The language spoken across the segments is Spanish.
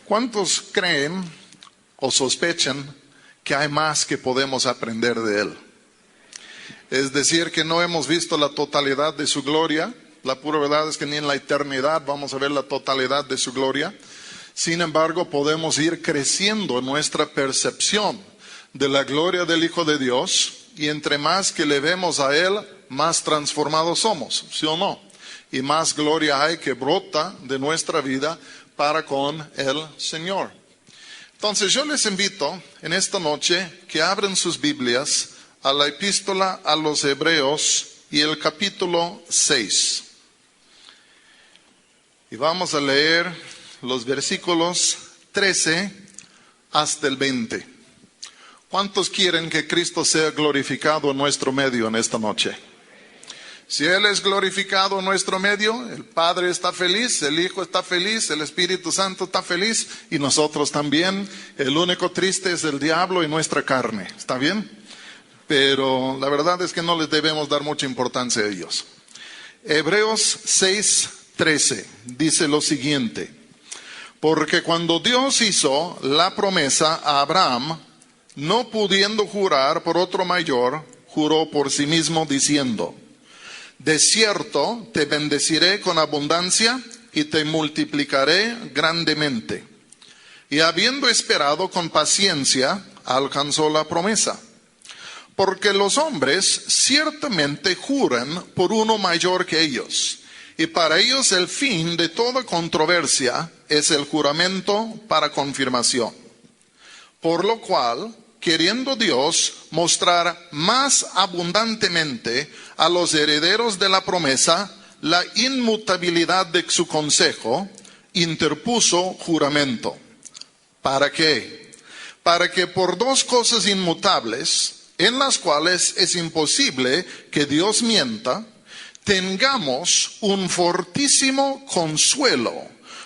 ¿Cuántos creen o sospechan que hay más que podemos aprender de Él? Es decir, que no hemos visto la totalidad de su gloria. La pura verdad es que ni en la eternidad vamos a ver la totalidad de su gloria. Sin embargo, podemos ir creciendo en nuestra percepción de la gloria del Hijo de Dios, y entre más que le vemos a Él, más transformados somos, ¿sí o no? Y más gloria hay que brota de nuestra vida para con el Señor. Entonces yo les invito en esta noche que abran sus Biblias a la epístola a los Hebreos y el capítulo 6. Y vamos a leer los versículos 13 hasta el 20. ¿Cuántos quieren que Cristo sea glorificado en nuestro medio en esta noche? Si Él es glorificado en nuestro medio, el Padre está feliz, el Hijo está feliz, el Espíritu Santo está feliz y nosotros también. El único triste es el diablo y nuestra carne. ¿Está bien? Pero la verdad es que no les debemos dar mucha importancia a ellos. Hebreos 6:13 dice lo siguiente: porque cuando Dios hizo la promesa a Abraham, no pudiendo jurar por otro mayor, juró por sí mismo diciendo: de cierto te bendeciré con abundancia y te multiplicaré grandemente. Y habiendo esperado con paciencia, alcanzó la promesa. Porque los hombres ciertamente juran por uno mayor que ellos, y para ellos el fin de toda controversia es el juramento para confirmación. Por lo cual, queriendo Dios mostrar más abundantemente a los herederos de la promesa la inmutabilidad de su consejo, interpuso juramento. ¿Para qué? Para que por dos cosas inmutables, en las cuales es imposible que Dios mienta, tengamos un fortísimo consuelo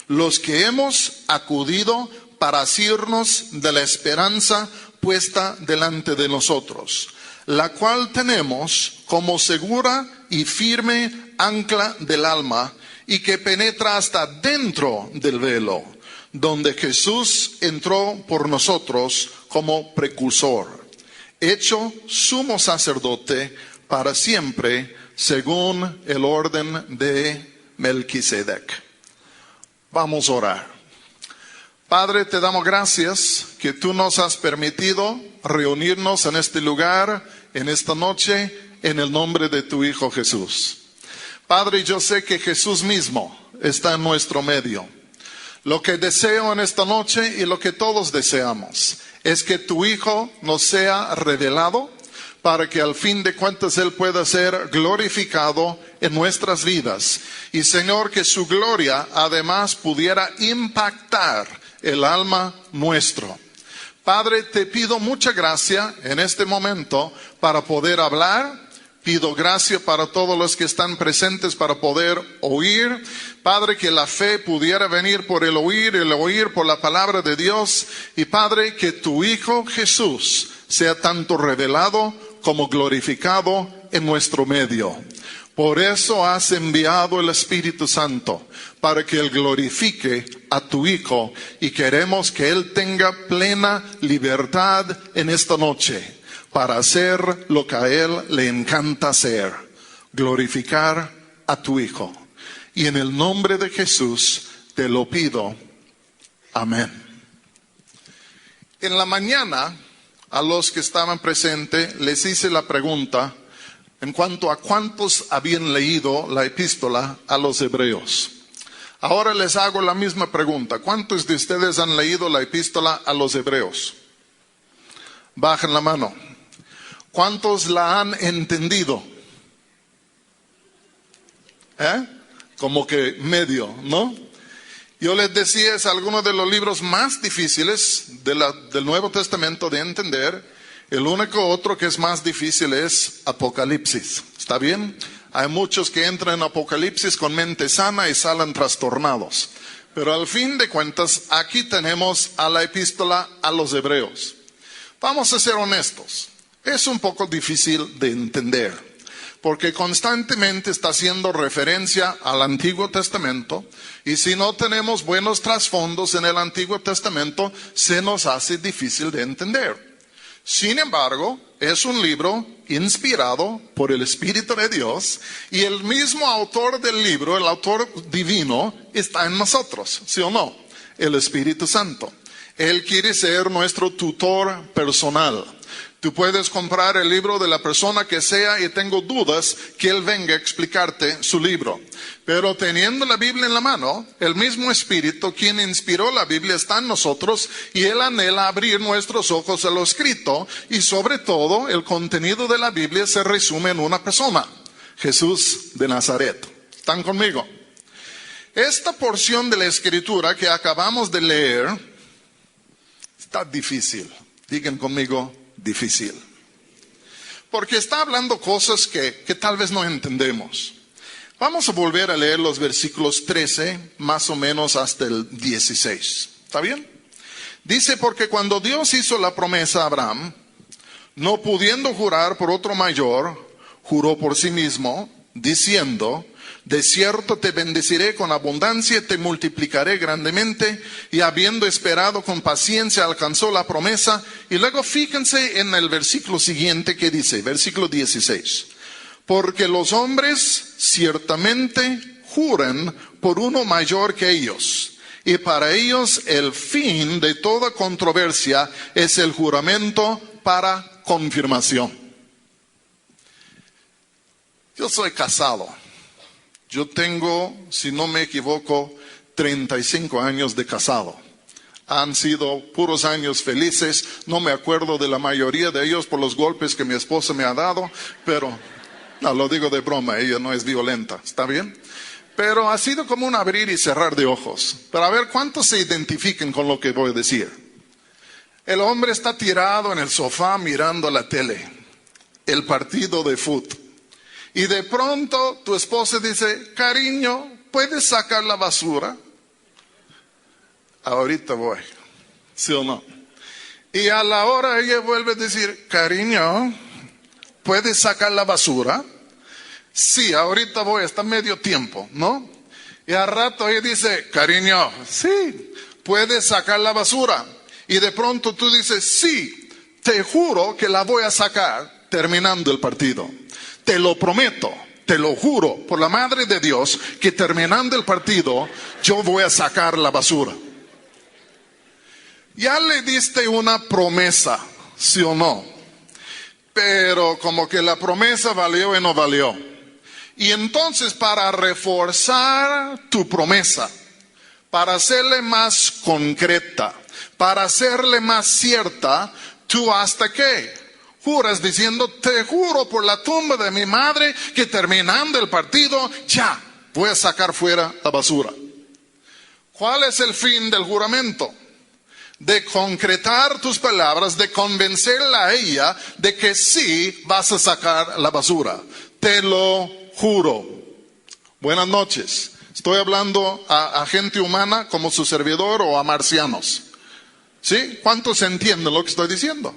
los que hemos acudido para asirnos de la esperanza puesta delante de nosotros, la cual tenemos como segura y firme ancla del alma, y que penetra hasta dentro del velo, donde Jesús entró por nosotros como precursor, hecho sumo sacerdote para siempre, según el orden de Melquisedec. Vamos a orar. Padre, te damos gracias que tú nos has permitido reunirnos en este lugar, en esta noche, en el nombre de tu Hijo Jesús. Padre, yo sé que Jesús mismo está en nuestro medio. Lo que deseo en esta noche y lo que todos deseamos es que tu Hijo nos sea revelado para que al fin de cuentas Él pueda ser glorificado en nuestras vidas. Y Señor, que su gloria además pudiera impactar el alma nuestro. Padre, te pido mucha gracia en este momento para poder hablar. Pido gracia para todos los que están presentes para poder oír. Padre, que la fe pudiera venir por el oír por la palabra de Dios. Y Padre, que tu Hijo Jesús sea tanto revelado como glorificado en nuestro medio. Por eso has enviado el Espíritu Santo, para que Él glorifique a tu Hijo, y queremos que Él tenga plena libertad en esta noche, para hacer lo que a Él le encanta hacer, glorificar a tu Hijo. Y en el nombre de Jesús te lo pido. Amén. En la mañana, a los que estaban presentes, les hice la pregunta en cuanto a cuántos habían leído la epístola a los Hebreos. Ahora les hago la misma pregunta. ¿Cuántos de ustedes han leído la epístola a los Hebreos? Bajen la mano. ¿Cuántos la han entendido? Como que medio, ¿no? Yo les decía, es alguno de los libros más difíciles del Nuevo Testamento de entender. El único otro que es más difícil es Apocalipsis. ¿Está bien? Hay muchos que entran en Apocalipsis con mente sana y salen trastornados. Pero al fin de cuentas, aquí tenemos a la epístola a los Hebreos. Vamos a ser honestos. Es un poco difícil de entender. porque constantemente está haciendo referencia al Antiguo Testamento, y si no tenemos buenos trasfondos en el Antiguo Testamento, se nos hace difícil de entender. Sin embargo, es un libro inspirado por el Espíritu de Dios, y el mismo autor del libro, el autor divino, está en nosotros, ¿sí o no? El Espíritu Santo. Él quiere ser nuestro tutor personal. Tú puedes comprar el libro de la persona que sea y tengo dudas que él venga a explicarte su libro. Pero teniendo la Biblia en la mano, el mismo Espíritu quien inspiró la Biblia está en nosotros, y él anhela abrir nuestros ojos a lo escrito, y sobre todo el contenido de la Biblia se resume en una persona, Jesús de Nazaret. ¿Están conmigo? Esta porción de la Escritura que acabamos de leer está difícil. Digan conmigo, difícil. Porque está hablando cosas que tal vez no entendemos. Vamos a volver a leer los versículos 13, más o menos hasta el 16. ¿Está bien? Dice, porque cuando Dios hizo la promesa a Abraham, no pudiendo jurar por otro mayor, juró por sí mismo, diciendo, de cierto te bendeciré con abundancia, te multiplicaré grandemente, y habiendo esperado con paciencia alcanzó la promesa. Y luego fíjense en el versículo siguiente que dice, versículo 16, porque los hombres ciertamente juran por uno mayor que ellos, y para ellos el fin de toda controversia es el juramento para confirmación. Yo soy casado. Yo tengo, si no me equivoco, 35 años de casado. Han sido puros años felices. No me acuerdo de la mayoría de ellos por los golpes que mi esposa me ha dado, pero no, lo digo de broma, ella no es violenta, ¿está bien? Pero ha sido como un abrir y cerrar de ojos. Pero a ver, ¿cuántos se identifican con lo que voy a decir? El hombre está tirado en el sofá mirando la tele, el partido de fútbol. Y de pronto tu esposa dice, cariño, ¿puedes sacar la basura? Ahorita voy, ¿sí o no? Y a la hora ella vuelve a decir, cariño, ¿puedes sacar la basura? Sí, ahorita voy, está medio tiempo, ¿no? Y al rato ella dice, cariño, sí, ¿puedes sacar la basura? Y de pronto tú dices, sí, te juro que la voy a sacar terminando el partido. Te lo prometo, te lo juro, por la madre de Dios, que terminando el partido, yo voy a sacar la basura. Ya le diste una promesa, ¿sí o no? Pero como que la promesa valió y no valió. Y entonces, para reforzar tu promesa, para hacerle más concreta, para hacerle más cierta, tú hasta qué juras diciendo, te juro por la tumba de mi madre que terminando el partido, ya voy a sacar fuera la basura. ¿Cuál es el fin del juramento? De concretar tus palabras, de convencerla a ella de que sí vas a sacar la basura. Te lo juro. Buenas noches. Estoy hablando a gente humana como su servidor o a marcianos. ¿Sí? ¿Cuántos entienden lo que estoy diciendo?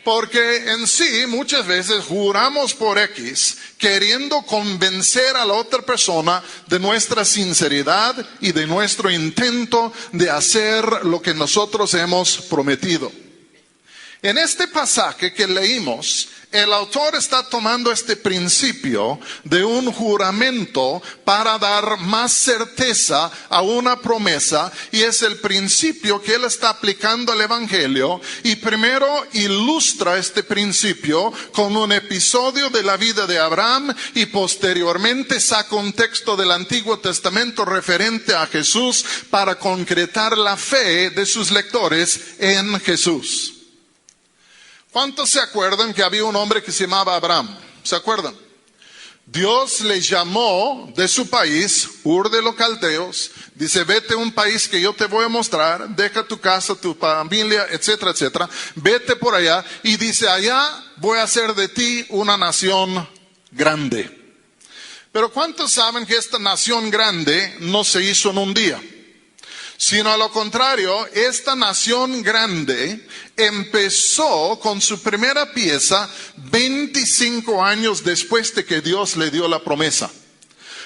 Porque en sí muchas veces juramos por X, queriendo convencer a la otra persona de nuestra sinceridad y de nuestro intento de hacer lo que nosotros hemos prometido. En este pasaje que leímos, el autor está tomando este principio de un juramento para dar más certeza a una promesa, y es el principio que él está aplicando al Evangelio, y primero ilustra este principio con un episodio de la vida de Abraham y posteriormente saca un texto del Antiguo Testamento referente a Jesús para concretar la fe de sus lectores en Jesús. ¿Cuántos se acuerdan que había un hombre que se llamaba Abraham? ¿Se acuerdan? Dios le llamó de su país, Ur de los Caldeos, dice, vete a un país que yo te voy a mostrar, deja tu casa, tu familia, etcétera, etcétera, vete por allá, y dice, allá voy a hacer de ti una nación grande. Pero ¿cuántos saben que esta nación grande no se hizo en un día? sino a lo contrario, esta nación grande empezó con su primera pieza 25 años después de que Dios le dio la promesa.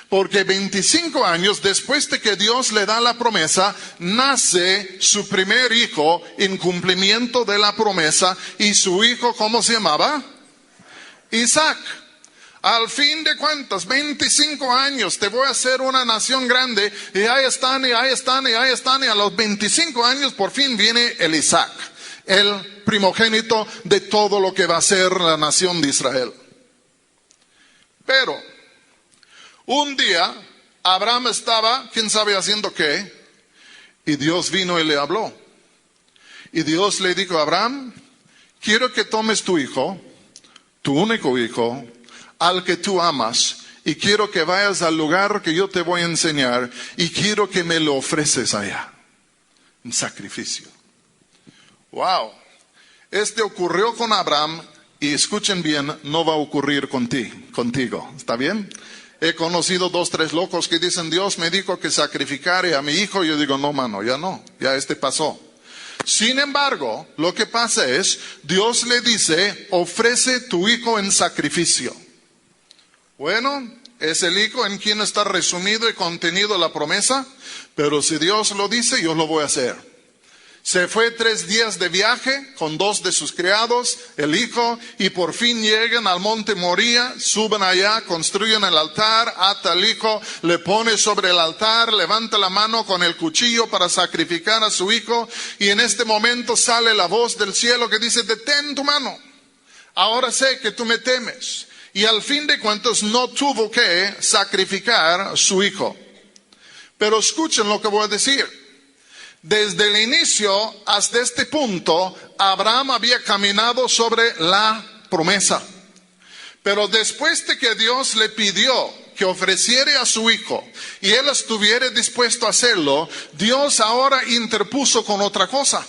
Porque 25 años después de que Dios le da la promesa, nace su primer hijo en cumplimiento de la promesa. Y su hijo, ¿cómo se llamaba? Isaac. Al fin de cuentas, 25 años, te voy a hacer una nación grande. Y ahí están, y ahí están, y ahí están. Y a los 25 años por fin viene el Isaac, el primogénito de todo lo que va a ser la nación de Israel. Pero un día, Abraham estaba, quién sabe haciendo qué, y Dios vino y le habló. Y Dios le dijo: Abraham, quiero que tomes tu hijo, tu único hijo, al que tú amas, y quiero que vayas al lugar que yo te voy a enseñar, y quiero que me lo ofreces allá, en sacrificio. Wow, ocurrió con Abraham, y escuchen bien, no va a ocurrir contigo, ¿está bien? He conocido 2, 3 locos que dicen: Dios me dijo que sacrificare a mi hijo. Yo digo: no, mano, ya no, ya pasó. Sin embargo, lo que pasa es, Dios le dice: ofrece tu hijo en sacrificio. Bueno, es el hijo en quien está resumido y contenido la promesa, pero si Dios lo dice, yo lo voy a hacer. Se fue 3 días de viaje con 2 de sus criados, el hijo, y por fin llegan al monte Moría, suben allá, construyen el altar, ata al hijo, le pone sobre el altar, levanta la mano con el cuchillo para sacrificar a su hijo, y en este momento sale la voz del cielo que dice: detén tu mano, ahora sé que tú me temes. Y al fin de cuentas no tuvo que sacrificar a su hijo. Pero escuchen lo que voy a decir. Desde el inicio hasta este punto, Abraham había caminado sobre la promesa. Pero después de que Dios le pidió que ofreciera a su hijo y él estuviera dispuesto a hacerlo, Dios ahora interpuso con otra cosa.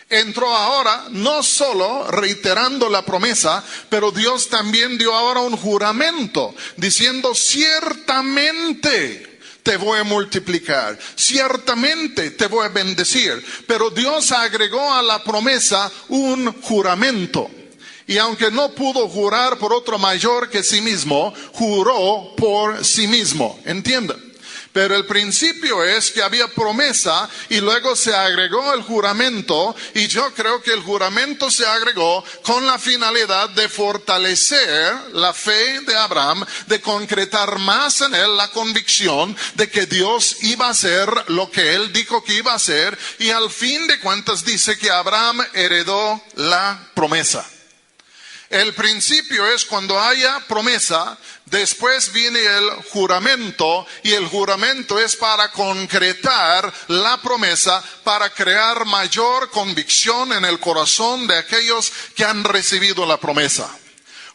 Entró ahora no solo reiterando la promesa, pero Dios también dio ahora un juramento diciendo: ciertamente te voy a multiplicar, ciertamente te voy a bendecir. Pero Dios agregó a la promesa un juramento. Y aunque no pudo jurar por otro mayor que sí mismo, juró por sí mismo. ¿Entienden? Pero el principio es que había promesa y luego se agregó el juramento, y yo creo que el juramento se agregó con la finalidad de fortalecer la fe de Abraham, de concretar más en él la convicción de que Dios iba a hacer lo que él dijo que iba a hacer, y al fin de cuentas dice que Abraham heredó la promesa. El principio es cuando haya promesa, después viene el juramento, y el juramento es para concretar la promesa, para crear mayor convicción en el corazón de aquellos que han recibido la promesa.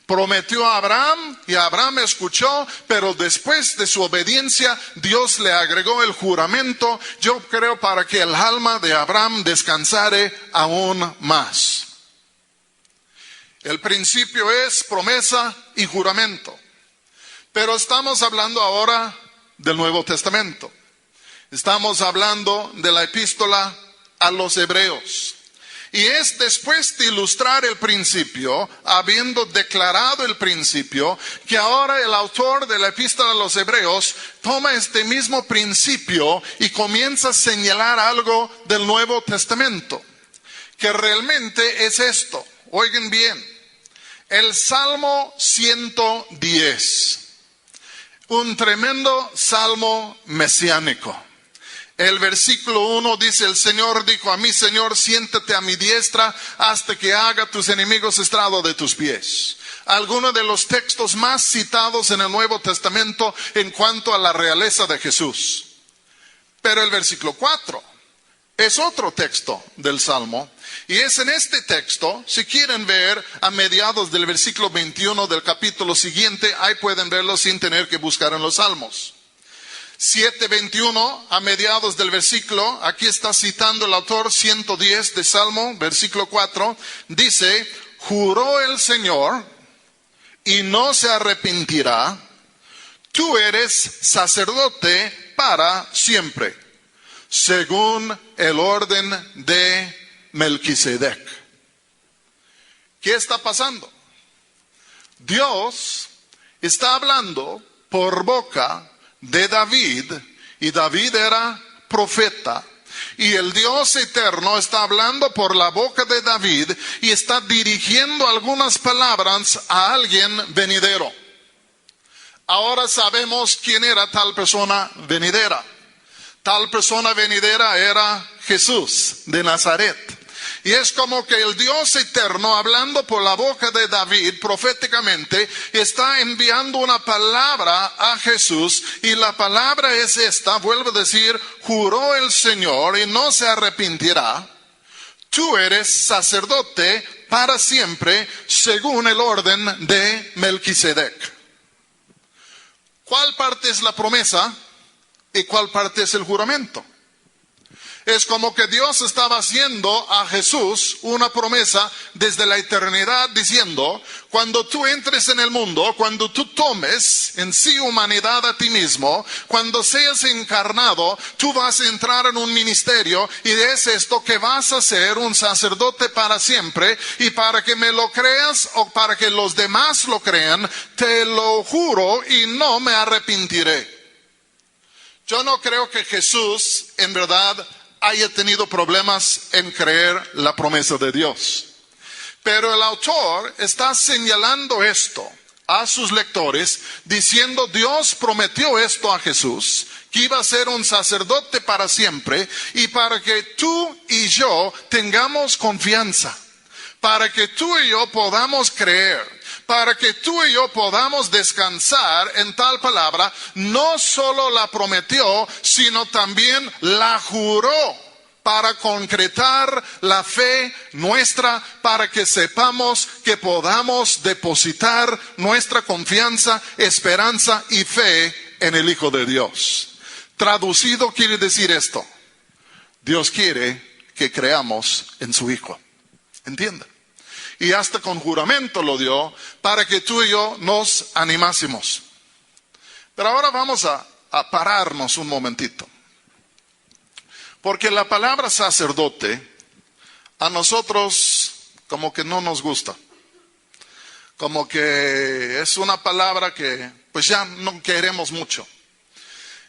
Prometió a Abraham y Abraham escuchó, pero después de su obediencia Dios le agregó el juramento, yo creo para que el alma de Abraham descansare aún más. El principio es promesa y juramento. Pero estamos hablando ahora del Nuevo Testamento. Estamos hablando de la epístola a los Hebreos. Y es después de ilustrar el principio, habiendo declarado el principio, que ahora el autor de la epístola a los Hebreos toma este mismo principio y comienza a señalar algo del Nuevo Testamento, que realmente es esto. Oigan bien. El Salmo 110, un tremendo salmo mesiánico. El versículo 1 dice: el Señor dijo a mí: Señor, siéntate a mi diestra hasta que haga tus enemigos estrado de tus pies. Algunos de los textos más citados en el Nuevo Testamento en cuanto a la realeza de Jesús. Pero el versículo 4 es otro texto del Salmo. Y es en este texto, si quieren ver a mediados del versículo 21 del capítulo siguiente, ahí pueden verlo sin tener que buscar en los Salmos. 7:21, a mediados del versículo, aquí está citando el autor 110 de Salmo, versículo 4, dice: juró el Señor y no se arrepentirá, tú eres sacerdote para siempre. según el orden de Melquisedec. ¿Qué está pasando? Dios está hablando por boca de David, y David era profeta. Y el Dios eterno está hablando por la boca de David y está dirigiendo algunas palabras a alguien venidero. Ahora sabemos quién era tal persona venidera. Tal persona venidera era Jesús de Nazaret. Y es como que el Dios eterno, hablando por la boca de David proféticamente, está enviando una palabra a Jesús, y la palabra es esta, vuelvo a decir: juró el Señor y no se arrepentirá, tú eres sacerdote para siempre según el orden de Melquisedec. ¿Cuál parte es la promesa y cuál parte es el juramento? Es como que Dios estaba haciendo a Jesús una promesa desde la eternidad, diciendo: cuando tú entres en el mundo, cuando tú tomes en sí humanidad a ti mismo, cuando seas encarnado, tú vas a entrar en un ministerio, y es esto que vas a ser un sacerdote para siempre. Y para que me lo creas o para que los demás lo crean, te lo juro y no me arrepentiré. Yo no creo que Jesús en verdad haya tenido problemas en creer la promesa de Dios. Pero el autor está señalando esto a sus lectores, diciendo: Dios prometió esto a Jesús, que iba a ser un sacerdote para siempre, y para que tú y yo tengamos confianza, para que tú y yo podamos creer, para que tú y yo podamos descansar en tal palabra, no solo la prometió, sino también la juró, para concretar la fe nuestra, para que sepamos que podamos depositar nuestra confianza, esperanza y fe en el Hijo de Dios. Traducido quiere decir esto: Dios quiere que creamos en su Hijo. ¿Entienden? Y hasta con juramento lo dio para que tú y yo nos animásemos. Pero ahora vamos a pararnos un momentito. Porque la palabra sacerdote a nosotros como que no nos gusta. Como que es una palabra que pues ya no queremos mucho.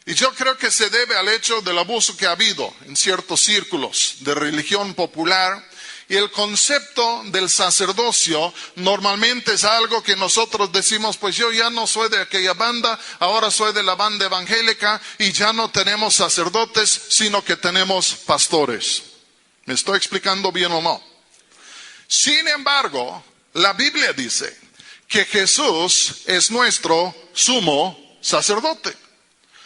Y yo creo que se debe al hecho del abuso que ha habido en ciertos círculos de religión popular. Y el concepto del sacerdocio normalmente es algo que nosotros decimos: pues yo ya no soy de aquella banda, ahora soy de la banda evangélica, y ya no tenemos sacerdotes, sino que tenemos pastores. ¿Me estoy explicando bien o no? Sin embargo, la Biblia dice que Jesús es nuestro sumo sacerdote.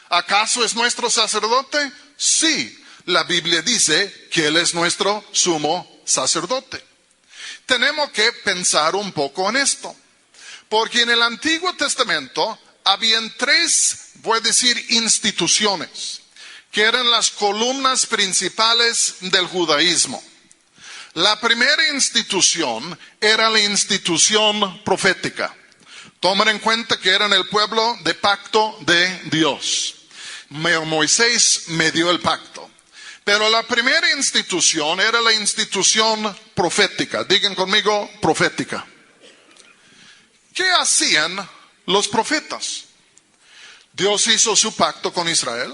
¿Acaso es nuestro sacerdote? Sí, la Biblia dice que Él es nuestro sumo sacerdote. Tenemos que pensar un poco en esto, porque en el Antiguo Testamento habían tres, voy a decir, instituciones, que eran las columnas principales del judaísmo. La primera institución era la institución profética. Tomen en cuenta que eran el pueblo de pacto de Dios. Moisés medió el pacto. Pero la primera institución era la institución profética. Digan conmigo, profética. ¿Qué hacían los profetas? Dios hizo su pacto con Israel.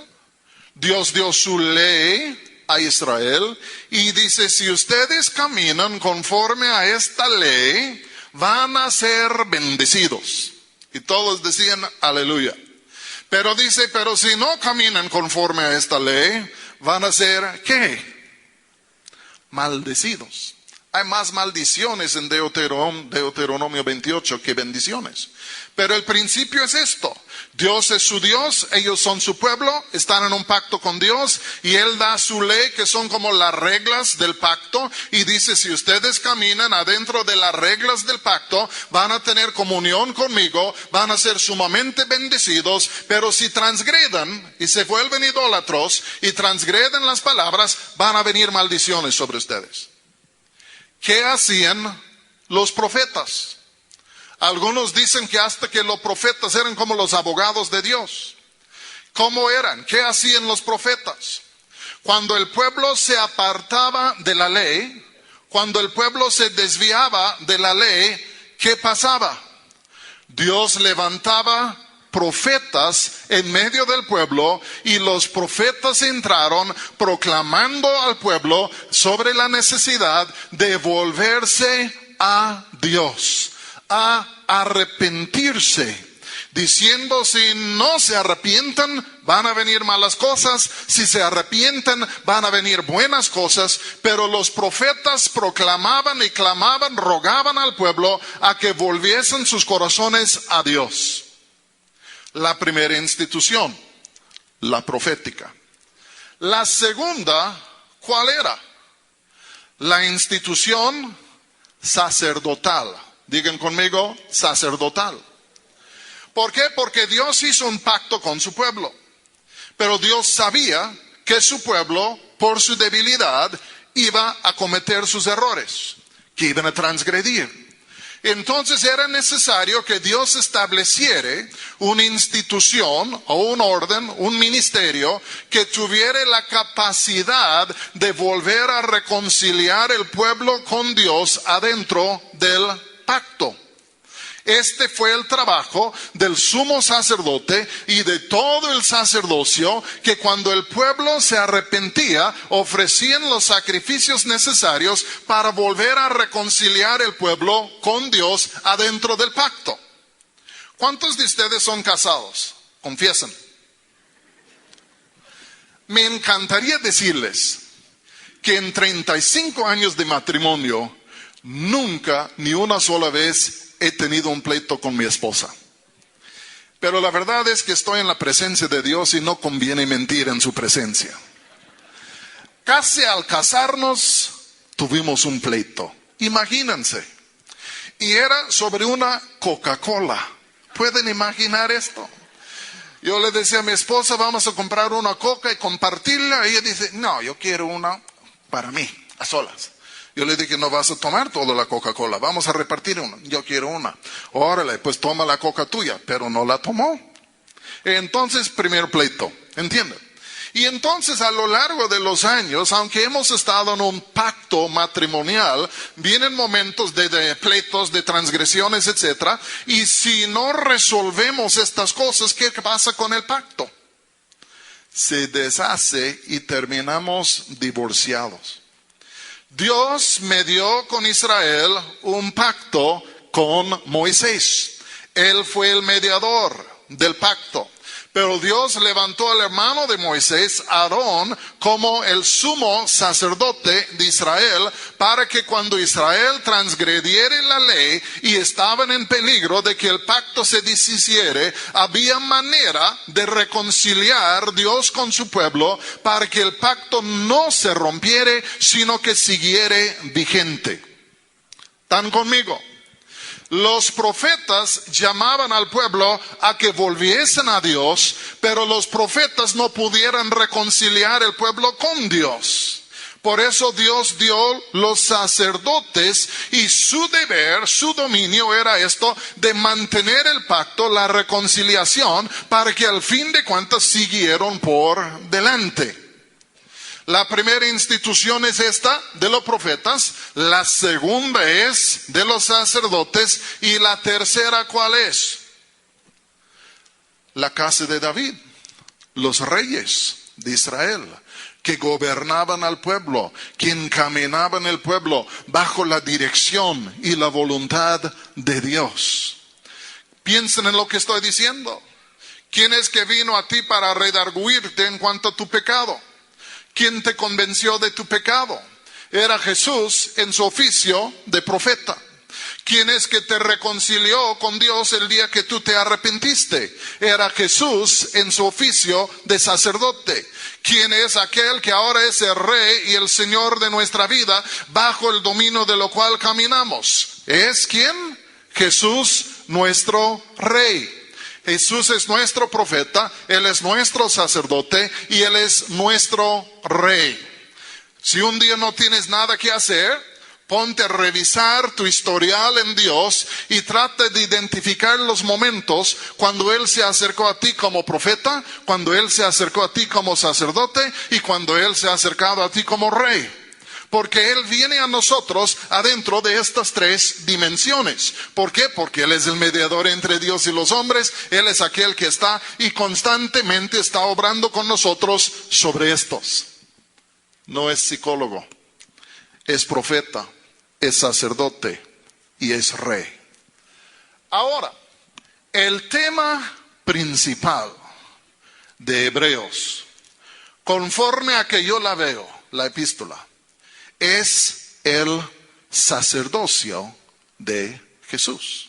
Dios dio su ley a Israel. Y dice: si ustedes caminan conforme a esta ley, van a ser bendecidos. Y todos decían aleluya. Pero dice: pero si no caminan conforme a esta ley, van a ser, ¿qué? Maldecidos. Hay más maldiciones en Deuteronomio 28 que bendiciones. Pero el principio es esto: Dios es su Dios, ellos son su pueblo, están en un pacto con Dios, y Él da su ley, que son como las reglas del pacto, y dice: si ustedes caminan adentro de las reglas del pacto, van a tener comunión conmigo, van a ser sumamente bendecidos. Pero si transgreden y se vuelven idólatros y transgreden las palabras, van a venir maldiciones sobre ustedes. ¿Qué hacían los profetas? Algunos dicen que hasta que los profetas eran como los abogados de Dios. ¿Cómo eran? ¿Qué hacían los profetas? Cuando el pueblo se apartaba de la ley, cuando el pueblo se desviaba de la ley, ¿qué pasaba? Dios levantaba profetas en medio del pueblo y los profetas entraron proclamando al pueblo sobre la necesidad de volverse a Dios, a arrepentirse, diciendo: si no se arrepientan, van a venir malas cosas; si se arrepienten, van a venir buenas cosas. Pero los profetas proclamaban y clamaban, rogaban al pueblo a que volviesen sus corazones a Dios. La primera institución, la profética. La segunda, ¿cuál era? La institución sacerdotal. Digan conmigo, sacerdotal. ¿Por qué? Porque Dios hizo un pacto con su pueblo. Pero Dios sabía que su pueblo, por su debilidad, iba a cometer sus errores, que iban a transgredir. Entonces era necesario que Dios estableciera una institución o un orden, un ministerio que tuviera la capacidad de volver a reconciliar el pueblo con Dios adentro del pacto. Este fue el trabajo del sumo sacerdote y de todo el sacerdocio, que cuando el pueblo se arrepentía, ofrecían los sacrificios necesarios para volver a reconciliar el pueblo con Dios adentro del pacto. ¿Cuántos de ustedes son casados? Confiesen. Me encantaría decirles que en 35 años de matrimonio, nunca, ni una sola vez, he tenido un pleito con mi esposa. Pero la verdad es que estoy en la presencia de Dios y no conviene mentir en su presencia. Casi al casarnos tuvimos un pleito. Imagínense. Y era sobre una Coca-Cola. ¿Pueden imaginar esto? Yo le decía a mi esposa: vamos a comprar una Coca y compartirla. Y ella dice: no, yo quiero una para mí, a solas. Yo le dije: no vas a tomar toda la Coca-Cola, vamos a repartir una. Yo quiero una. Órale, pues toma la Coca tuya. Pero no la tomó. Entonces, primer pleito. ¿Entienden? Y entonces, a lo largo de los años, aunque hemos estado en un pacto matrimonial, vienen momentos de pleitos, de transgresiones, etc. Y si no resolvemos estas cosas, ¿qué pasa con el pacto? Se deshace y terminamos divorciados. Dios medió con Israel un pacto con Moisés. Él fue el mediador del pacto. Pero Dios levantó al hermano de Moisés, Aarón, como el sumo sacerdote de Israel, para que cuando Israel transgrediera la ley y estaban en peligro de que el pacto se deshiciera, había manera de reconciliar Dios con su pueblo para que el pacto no se rompiera, sino que siguiera vigente. ¿Están conmigo? Los profetas llamaban al pueblo a que volviesen a Dios, pero los profetas no pudieran reconciliar el pueblo con Dios. Por eso Dios dio los sacerdotes, y su deber, su dominio era esto, de mantener el pacto, la reconciliación, para que al fin de cuentas siguieron por delante. La primera institución es esta, de los profetas. La segunda es de los sacerdotes. Y la tercera, ¿cuál es? La casa de David, los reyes de Israel, que gobernaban al pueblo, que encaminaban el pueblo bajo la dirección y la voluntad de Dios. Piensen en lo que estoy diciendo. ¿Quién es que vino a ti para redarguirte en cuanto a tu pecado? ¿Quién te convenció de tu pecado? Era Jesús en su oficio de profeta. ¿Quién es que te reconcilió con Dios el día que tú te arrepentiste? Era Jesús en su oficio de sacerdote. ¿Quién es aquel que ahora es el Rey y el Señor de nuestra vida, bajo el dominio de lo cual caminamos? ¿Es quién? Jesús, nuestro Rey. Jesús es nuestro profeta, Él es nuestro sacerdote y Él es nuestro Rey. Si un día no tienes nada que hacer, Ponte a revisar tu historial en Dios y trata de identificar los momentos cuando Él se acercó a ti como profeta, cuando Él se acercó a ti como sacerdote y cuando Él se ha acercado a ti como rey. Porque Él viene a nosotros adentro de estas tres dimensiones. ¿Por qué? Porque Él es el mediador entre Dios y los hombres. Él es aquel que está y constantemente está obrando con nosotros sobre estos. No es psicólogo, es profeta, es sacerdote y es rey. Ahora, el tema principal de Hebreos, conforme a que yo la veo, la epístola, es el sacerdocio de Jesús.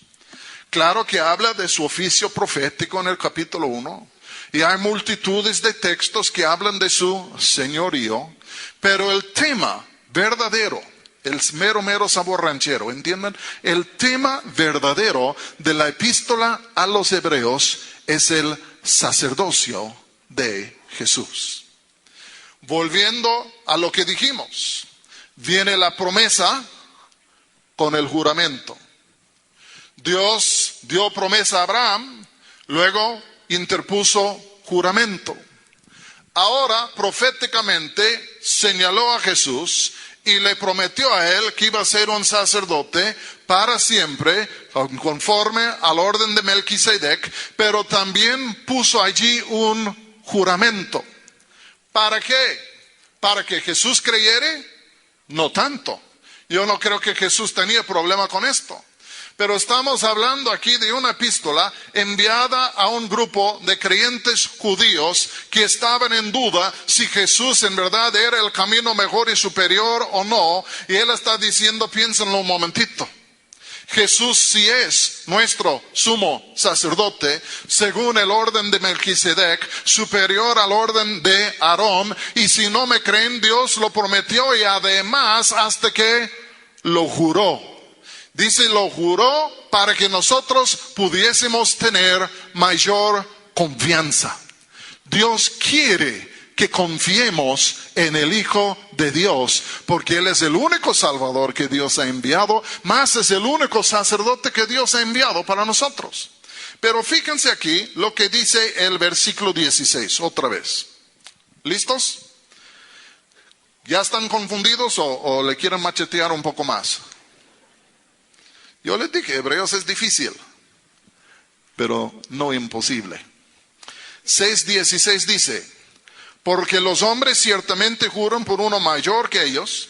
Claro que habla de su oficio profético en el capítulo 1, y hay multitudes de textos que hablan de su señorío, pero el tema verdadero, el mero sabor ranchero, ¿entienden? El tema verdadero de la epístola a los Hebreos es el sacerdocio de Jesús. Volviendo a lo que dijimos, viene la promesa con el juramento. Dios dio promesa a Abraham, luego interpuso juramento. Ahora proféticamente señaló a Jesús y le prometió a él que iba a ser un sacerdote para siempre, conforme al orden de Melquisedec, pero también puso allí un juramento. ¿Para qué? ¿Para que Jesús creyere? No tanto. Yo no creo que Jesús tenía problema con esto. Pero estamos hablando aquí de una epístola enviada a un grupo de creyentes judíos que estaban en duda si Jesús en verdad era el camino mejor y superior o no. Y él está diciendo, piénsenlo un momentito. Jesús sí es nuestro sumo sacerdote, según el orden de Melquisedec, superior al orden de Aarón. Y si no me creen, Dios lo prometió y además hasta que lo juró. Dice, lo juró para que nosotros pudiésemos tener mayor confianza. Dios quiere que confiemos en el Hijo de Dios, porque Él es el único Salvador que Dios ha enviado, más es el único sacerdote que Dios ha enviado para nosotros. Pero fíjense aquí lo que dice el versículo 16, otra vez. ¿Listos? ¿Ya están confundidos o le quieren machetear un poco más? Yo les dije, Hebreos es difícil, pero no imposible. 6:16 dice, porque los hombres ciertamente juran por uno mayor que ellos,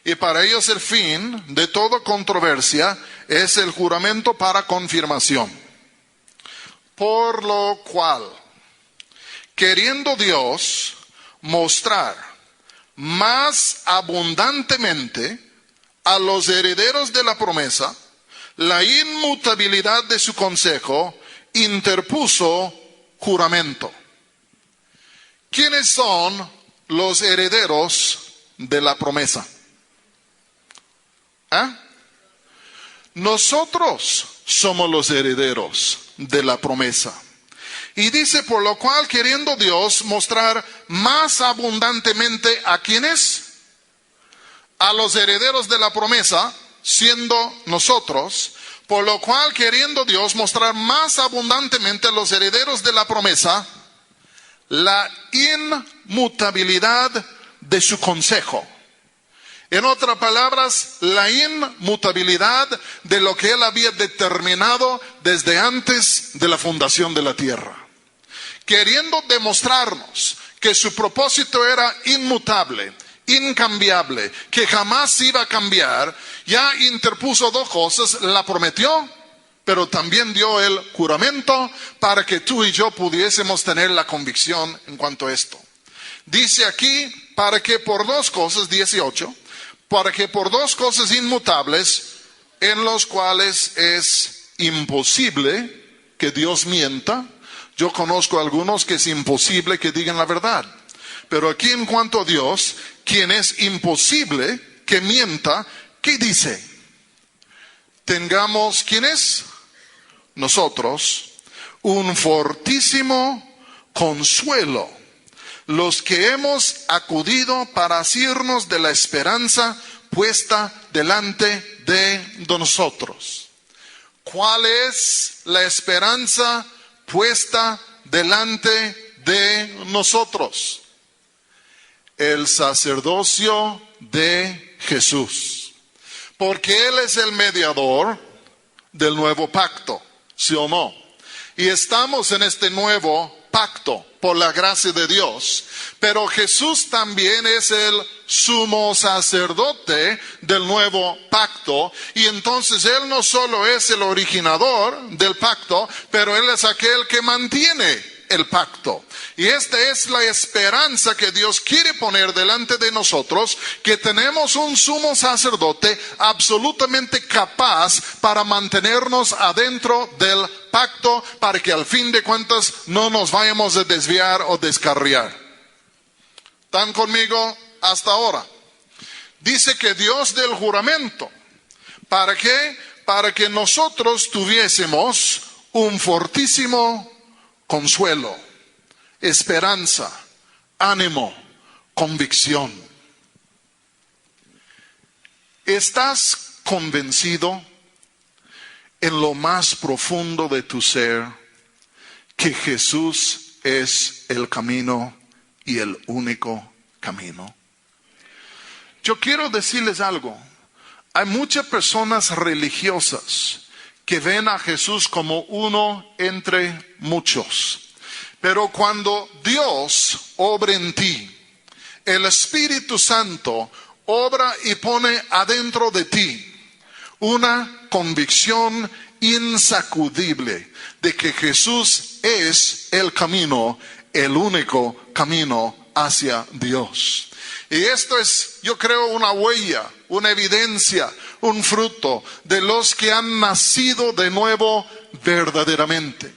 y para ellos el fin de toda controversia es el juramento para confirmación. Por lo cual, queriendo Dios mostrar más abundantemente a los herederos de la promesa la inmutabilidad de su consejo, interpuso juramento. ¿Quiénes son los herederos de la promesa? Nosotros somos los herederos de la promesa. Y dice, por lo cual, queriendo Dios mostrar más abundantemente a ¿quiénes? A los herederos de la promesa, siendo nosotros, por lo cual queriendo Dios mostrar más abundantemente a los herederos de la promesa la inmutabilidad de su consejo. En otras palabras, la inmutabilidad de lo que Él había determinado desde antes de la fundación de la tierra. Queriendo demostrarnos que su propósito era inmutable, incambiable, que jamás iba a cambiar, ya interpuso dos cosas, la prometió, pero también dio el juramento para que tú y yo pudiésemos tener la convicción en cuanto a esto. Dice aquí, para que por dos cosas, 18, para que por dos cosas inmutables, en los cuales es imposible que Dios mienta. Yo conozco a algunos que es imposible que digan la verdad. Pero aquí en cuanto a Dios, quien es imposible que mienta, ¿qué dice? Tengamos, ¿quién es? Nosotros, un fortísimo consuelo, los que hemos acudido para asirnos de la esperanza puesta delante de nosotros. ¿Cuál es la esperanza puesta delante de nosotros? El sacerdocio de Jesús. Porque Él es el mediador del nuevo pacto, ¿sí o no? Y estamos en este nuevo pacto por la gracia de Dios. Pero Jesús también es el sumo sacerdote del nuevo pacto. Y entonces Él no solo es el originador del pacto, pero Él es aquel que mantiene el pacto. Y esta es la esperanza que Dios quiere poner delante de nosotros, que tenemos un sumo sacerdote absolutamente capaz para mantenernos adentro del pacto, para que al fin de cuentas no nos vayamos a desviar o descarriar. ¿Están conmigo hasta ahora? Dice que Dios del juramento. ¿Para qué? Para que nosotros tuviésemos un fortísimo consuelo, esperanza, ánimo, convicción. ¿Estás convencido en lo más profundo de tu ser que Jesús es el camino y el único camino? Yo quiero decirles algo. Hay muchas personas religiosas que ven a Jesús como uno entre muchos. Pero cuando Dios obra en ti, el Espíritu Santo obra y pone adentro de ti una convicción insacudible de que Jesús es el camino, el único camino hacia Dios. Y esto es, yo creo, una huella, una evidencia, un fruto de los que han nacido de nuevo verdaderamente.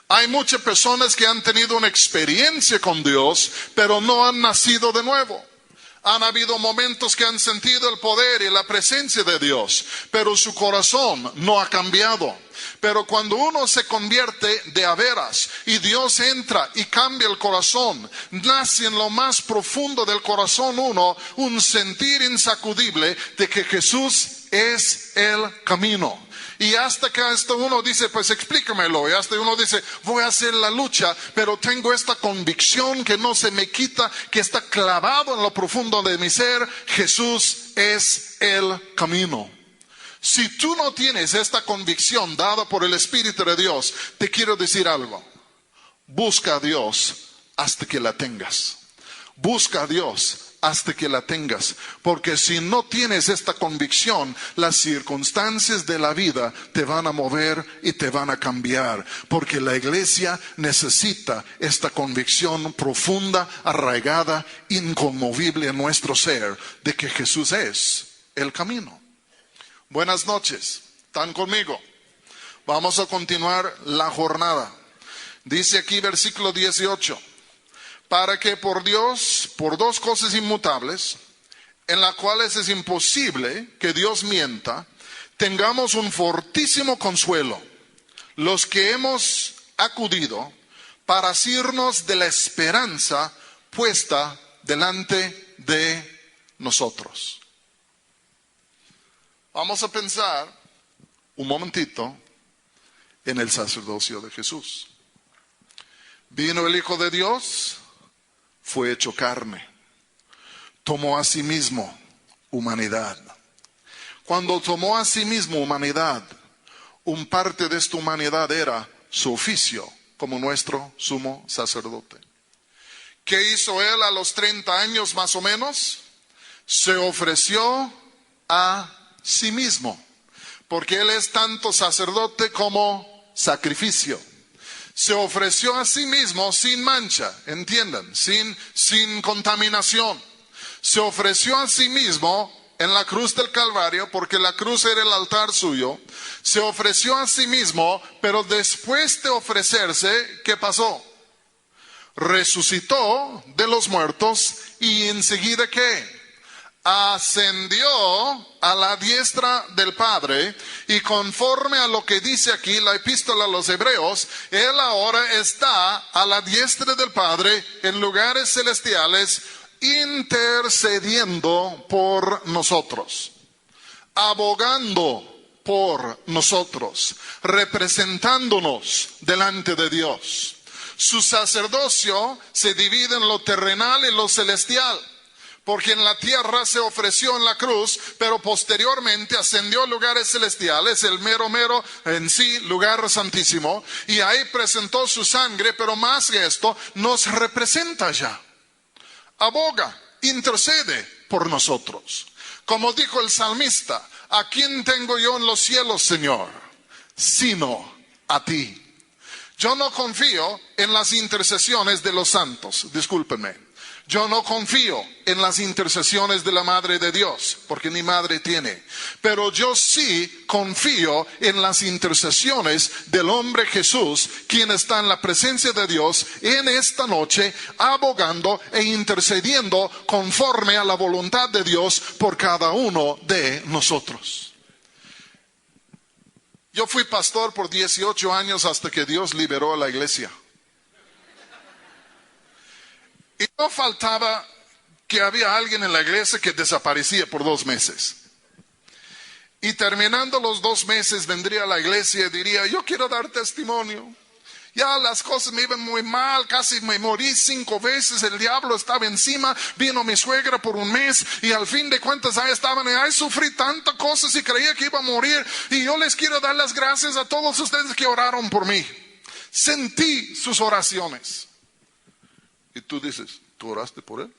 Hay muchas personas que han tenido una experiencia con Dios, pero no han nacido de nuevo. Han habido momentos que han sentido el poder y la presencia de Dios, pero su corazón no ha cambiado. Pero cuando uno se convierte de a veras y Dios entra y cambia el corazón, nace en lo más profundo del corazón uno un sentir insacudible de que Jesús es el camino. Y hasta que uno dice, pues explícamelo. Y hasta uno dice, voy a hacer la lucha, pero tengo esta convicción que no se me quita, que está clavado en lo profundo de mi ser. Jesús es el camino. Si tú no tienes esta convicción dada por el Espíritu de Dios, te quiero decir algo. Busca a Dios hasta que la tengas. Busca a Dios hasta que la tengas. Porque si no tienes esta convicción, las circunstancias de la vida te van a mover y te van a cambiar. Porque la iglesia necesita esta convicción profunda, arraigada, inconmovible en nuestro ser, de que Jesús es el camino. Buenas noches, ¿están conmigo? Vamos a continuar la jornada. Dice aquí versículo 18. Para que por Dios, por dos cosas inmutables, en las cuales es imposible que Dios mienta, tengamos un fortísimo consuelo, los que hemos acudido para asirnos de la esperanza puesta delante de nosotros. Vamos a pensar un momentito en el sacerdocio de Jesús. Vino el Hijo de Dios, fue hecho carne, tomó a sí mismo humanidad. Cuando tomó a sí mismo humanidad, un parte de esta humanidad era su oficio como nuestro sumo sacerdote. ¿Qué hizo él a los 30 años más o menos? Se ofreció a sí mismo, porque él es tanto sacerdote como sacrificio. Se ofreció a sí mismo sin mancha, entiendan, sin contaminación. Se ofreció a sí mismo en la cruz del Calvario, porque la cruz era el altar suyo. Se ofreció a sí mismo, pero después de ofrecerse, ¿qué pasó? Resucitó de los muertos y enseguida ¿qué? Ascendió a la diestra del Padre, y conforme a lo que dice aquí la epístola a los Hebreos, Él ahora está a la diestra del Padre en lugares celestiales, intercediendo por nosotros, abogando por nosotros, representándonos delante de Dios. Su sacerdocio se divide en lo terrenal y lo celestial, porque en la tierra se ofreció en la cruz, pero posteriormente ascendió a lugares celestiales, el mero en sí, lugar santísimo, y ahí presentó su sangre, pero más que esto, nos representa ya. Aboga, intercede por nosotros. Como dijo el salmista, ¿a quién tengo yo en los cielos, Señor? Sino a ti. Yo no confío en las intercesiones de los santos, discúlpenme. Yo no confío en las intercesiones de la Madre de Dios, porque ni madre tiene. Pero yo sí confío en las intercesiones del hombre Jesús, quien está en la presencia de Dios en esta noche, abogando e intercediendo conforme a la voluntad de Dios por cada uno de nosotros. Yo fui pastor por 18 años hasta que Dios liberó a la iglesia. Y no faltaba que había alguien en la iglesia que desaparecía por 2 meses. Y terminando los 2 meses vendría a la iglesia y diría, yo quiero dar testimonio. Ya las cosas me iban muy mal, casi me morí 5 veces, el diablo estaba encima, vino mi suegra por 1 mes y al fin de cuentas ahí estaban, y ahí sufrí tantas cosas y creía que iba a morir. Y yo les quiero dar las gracias a todos ustedes que oraron por mí. Sentí sus oraciones. Y tú dices, ¿tú oraste por él?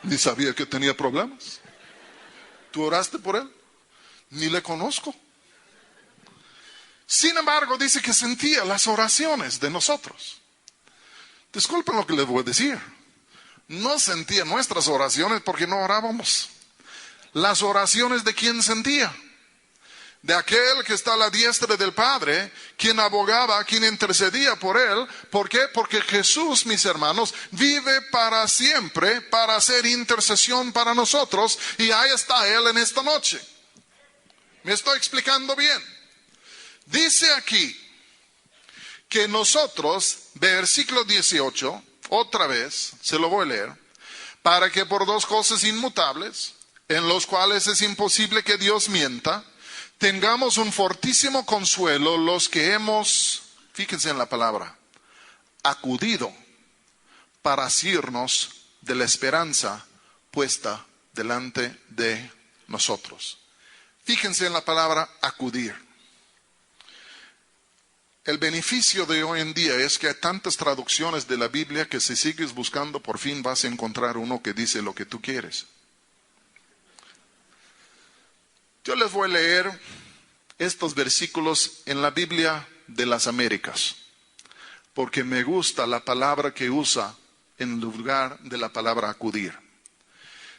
Ni sabía que tenía problemas. ¿Tú oraste por él? Ni le conozco. Sin embargo, dice que sentía las oraciones de nosotros. Disculpen lo que les voy a decir. No sentía nuestras oraciones porque no orábamos. Las oraciones de quien sentía. De aquel que está a la diestra del Padre, quien abogaba, quien intercedía por él. ¿Por qué? Porque Jesús, mis hermanos, vive para siempre para hacer intercesión para nosotros. Y ahí está él en esta noche. ¿Me estoy explicando bien? Dice aquí que nosotros, versículo 18, otra vez, se lo voy a leer, para que por 2 cosas inmutables, en los cuales es imposible que Dios mienta, tengamos un fortísimo consuelo los que hemos, fíjense en la palabra, acudido para asirnos de la esperanza puesta delante de nosotros. Fíjense en la palabra acudir. El beneficio de hoy en día es que hay tantas traducciones de la Biblia que si sigues buscando por fin vas a encontrar uno que dice lo que tú quieres. Yo les voy a leer estos versículos en la Biblia de las Américas, porque me gusta la palabra que usa en lugar de la palabra acudir.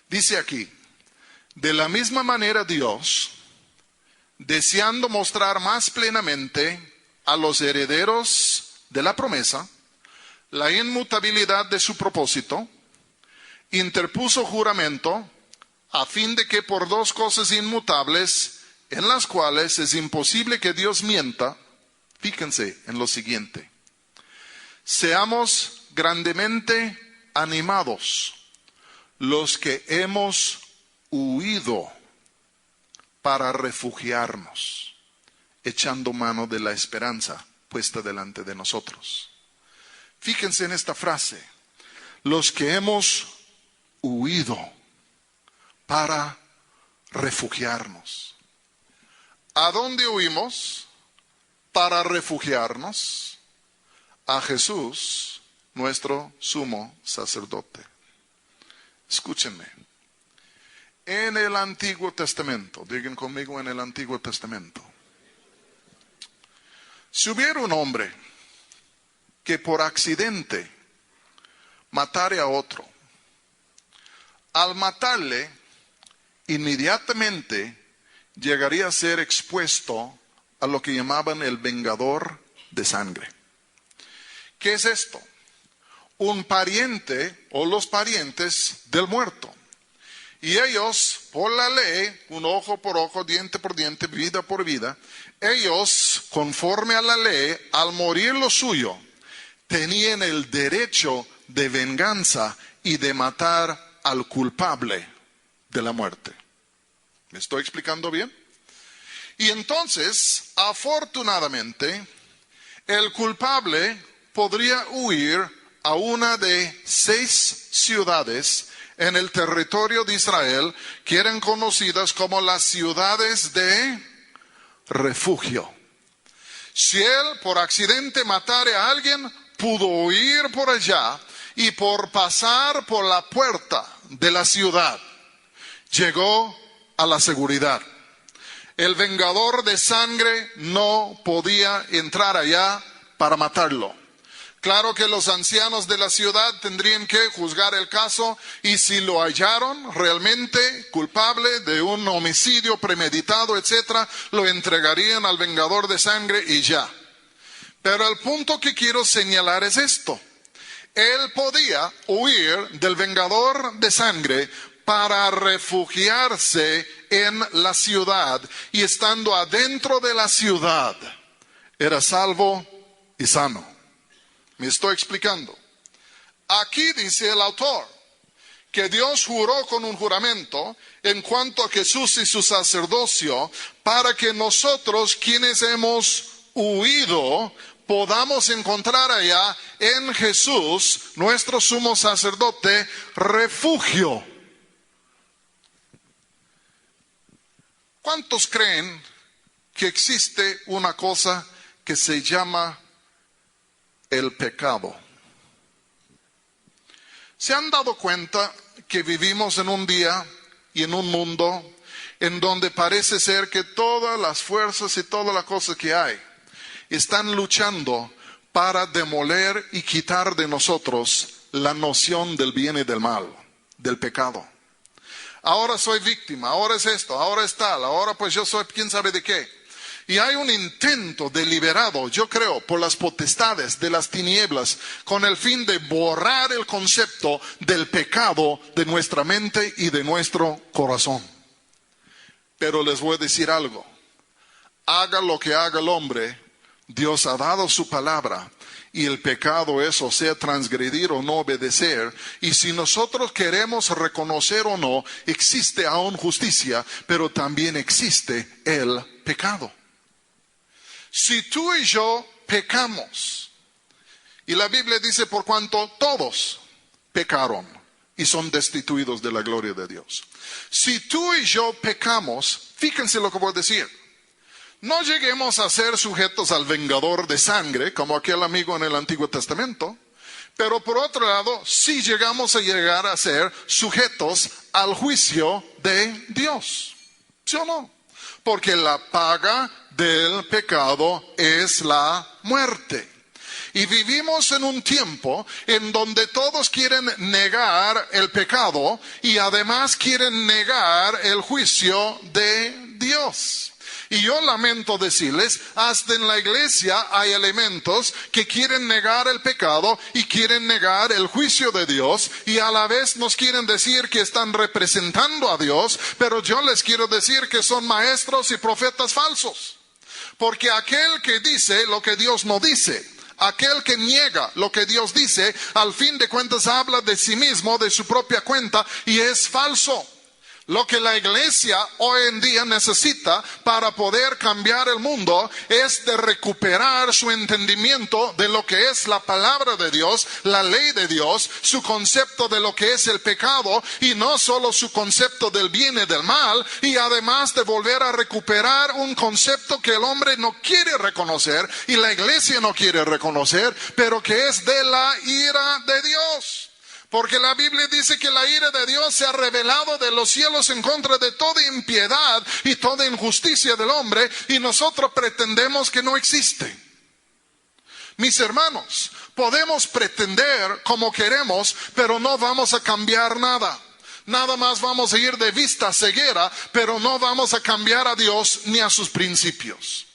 Dice aquí, de la misma manera Dios, deseando mostrar más plenamente a los herederos de la promesa la inmutabilidad de su propósito, interpuso juramento a fin de que por 2 cosas inmutables en las cuales es imposible que Dios mienta, fíjense en lo siguiente, seamos grandemente animados los que hemos huido para refugiarnos, echando mano de la esperanza puesta delante de nosotros. Fíjense en esta frase, los que hemos huido para refugiarnos. ¿A dónde huimos para refugiarnos? A Jesús, nuestro sumo sacerdote. Escúchenme. En el Antiguo Testamento, digan conmigo, en el Antiguo Testamento, si hubiera un hombre que por accidente matare a otro, al matarle, inmediatamente llegaría a ser expuesto a lo que llamaban el vengador de sangre. ¿Qué es esto? Un pariente o los parientes del muerto. Y ellos, por la ley, un ojo por ojo, diente por diente, vida por vida, ellos, conforme a la ley, al morir lo suyo, tenían el derecho de venganza y de matar al culpable de la muerte. ¿Me estoy explicando bien? Y entonces, afortunadamente, el culpable podría huir a una de 6 ciudades en el territorio de Israel que eran conocidas como las ciudades de refugio. Si él por accidente matara a alguien, pudo huir por allá y por pasar por la puerta de la ciudad, llegó a la seguridad. El vengador de sangre no podía entrar allá para matarlo. Claro que los ancianos de la ciudad tendrían que juzgar el caso y si lo hallaron realmente culpable de un homicidio premeditado, etc., lo entregarían al vengador de sangre y ya. Pero el punto que quiero señalar es esto. Él podía huir del vengador de sangre para refugiarse en la ciudad y estando adentro de la ciudad, era salvo y sano. ¿Me estoy explicando? Aquí dice el autor que Dios juró con un juramento en cuanto a Jesús y su sacerdocio para que nosotros, quienes hemos huido, podamos encontrar allá en Jesús, nuestro sumo sacerdote, refugio. ¿Cuántos creen que existe una cosa que se llama el pecado? ¿Se han dado cuenta que vivimos en un día y en un mundo en donde parece ser que todas las fuerzas y todas las cosas que hay están luchando para demoler y quitar de nosotros la noción del bien y del mal, del pecado? Ahora soy víctima, ahora es esto, ahora es tal, ahora pues yo soy quién sabe de qué. Y hay un intento deliberado, yo creo, por las potestades de las tinieblas, con el fin de borrar el concepto del pecado de nuestra mente y de nuestro corazón. Pero les voy a decir algo, haga lo que haga el hombre, Dios ha dado su palabra. Y el pecado es, o sea, transgredir o no obedecer. Y si nosotros queremos reconocer o no, existe aún justicia, pero también existe el pecado. Si tú y yo pecamos, y la Biblia dice por cuanto todos pecaron y son destituidos de la gloria de Dios. Si tú y yo pecamos, fíjense lo que voy a decir. No lleguemos a ser sujetos al vengador de sangre, como aquel amigo en el Antiguo Testamento, pero por otro lado, sí llegamos a llegar a ser sujetos al juicio de Dios. ¿Sí o no? Porque la paga del pecado es la muerte. Y vivimos en un tiempo en donde todos quieren negar el pecado y además quieren negar el juicio de Dios. Y yo lamento decirles, hasta en la iglesia hay elementos que quieren negar el pecado y quieren negar el juicio de Dios y a la vez nos quieren decir que están representando a Dios, pero yo les quiero decir que son maestros y profetas falsos. Porque aquel que dice lo que Dios no dice, aquel que niega lo que Dios dice, al fin de cuentas habla de sí mismo, de su propia cuenta y es falso. Lo que la iglesia hoy en día necesita para poder cambiar el mundo es de recuperar su entendimiento de lo que es la palabra de Dios, la ley de Dios, su concepto de lo que es el pecado y no solo su concepto del bien y del mal, y además de volver a recuperar un concepto que el hombre no quiere reconocer y la iglesia no quiere reconocer, pero que es de la ira de Dios. Porque la Biblia dice que la ira de Dios se ha revelado de los cielos en contra de toda impiedad y toda injusticia del hombre y nosotros pretendemos que no existe. Mis hermanos, podemos pretender como queremos, pero no vamos a cambiar nada. Nada más vamos a ir de vista ceguera, pero no vamos a cambiar a Dios ni a sus principios.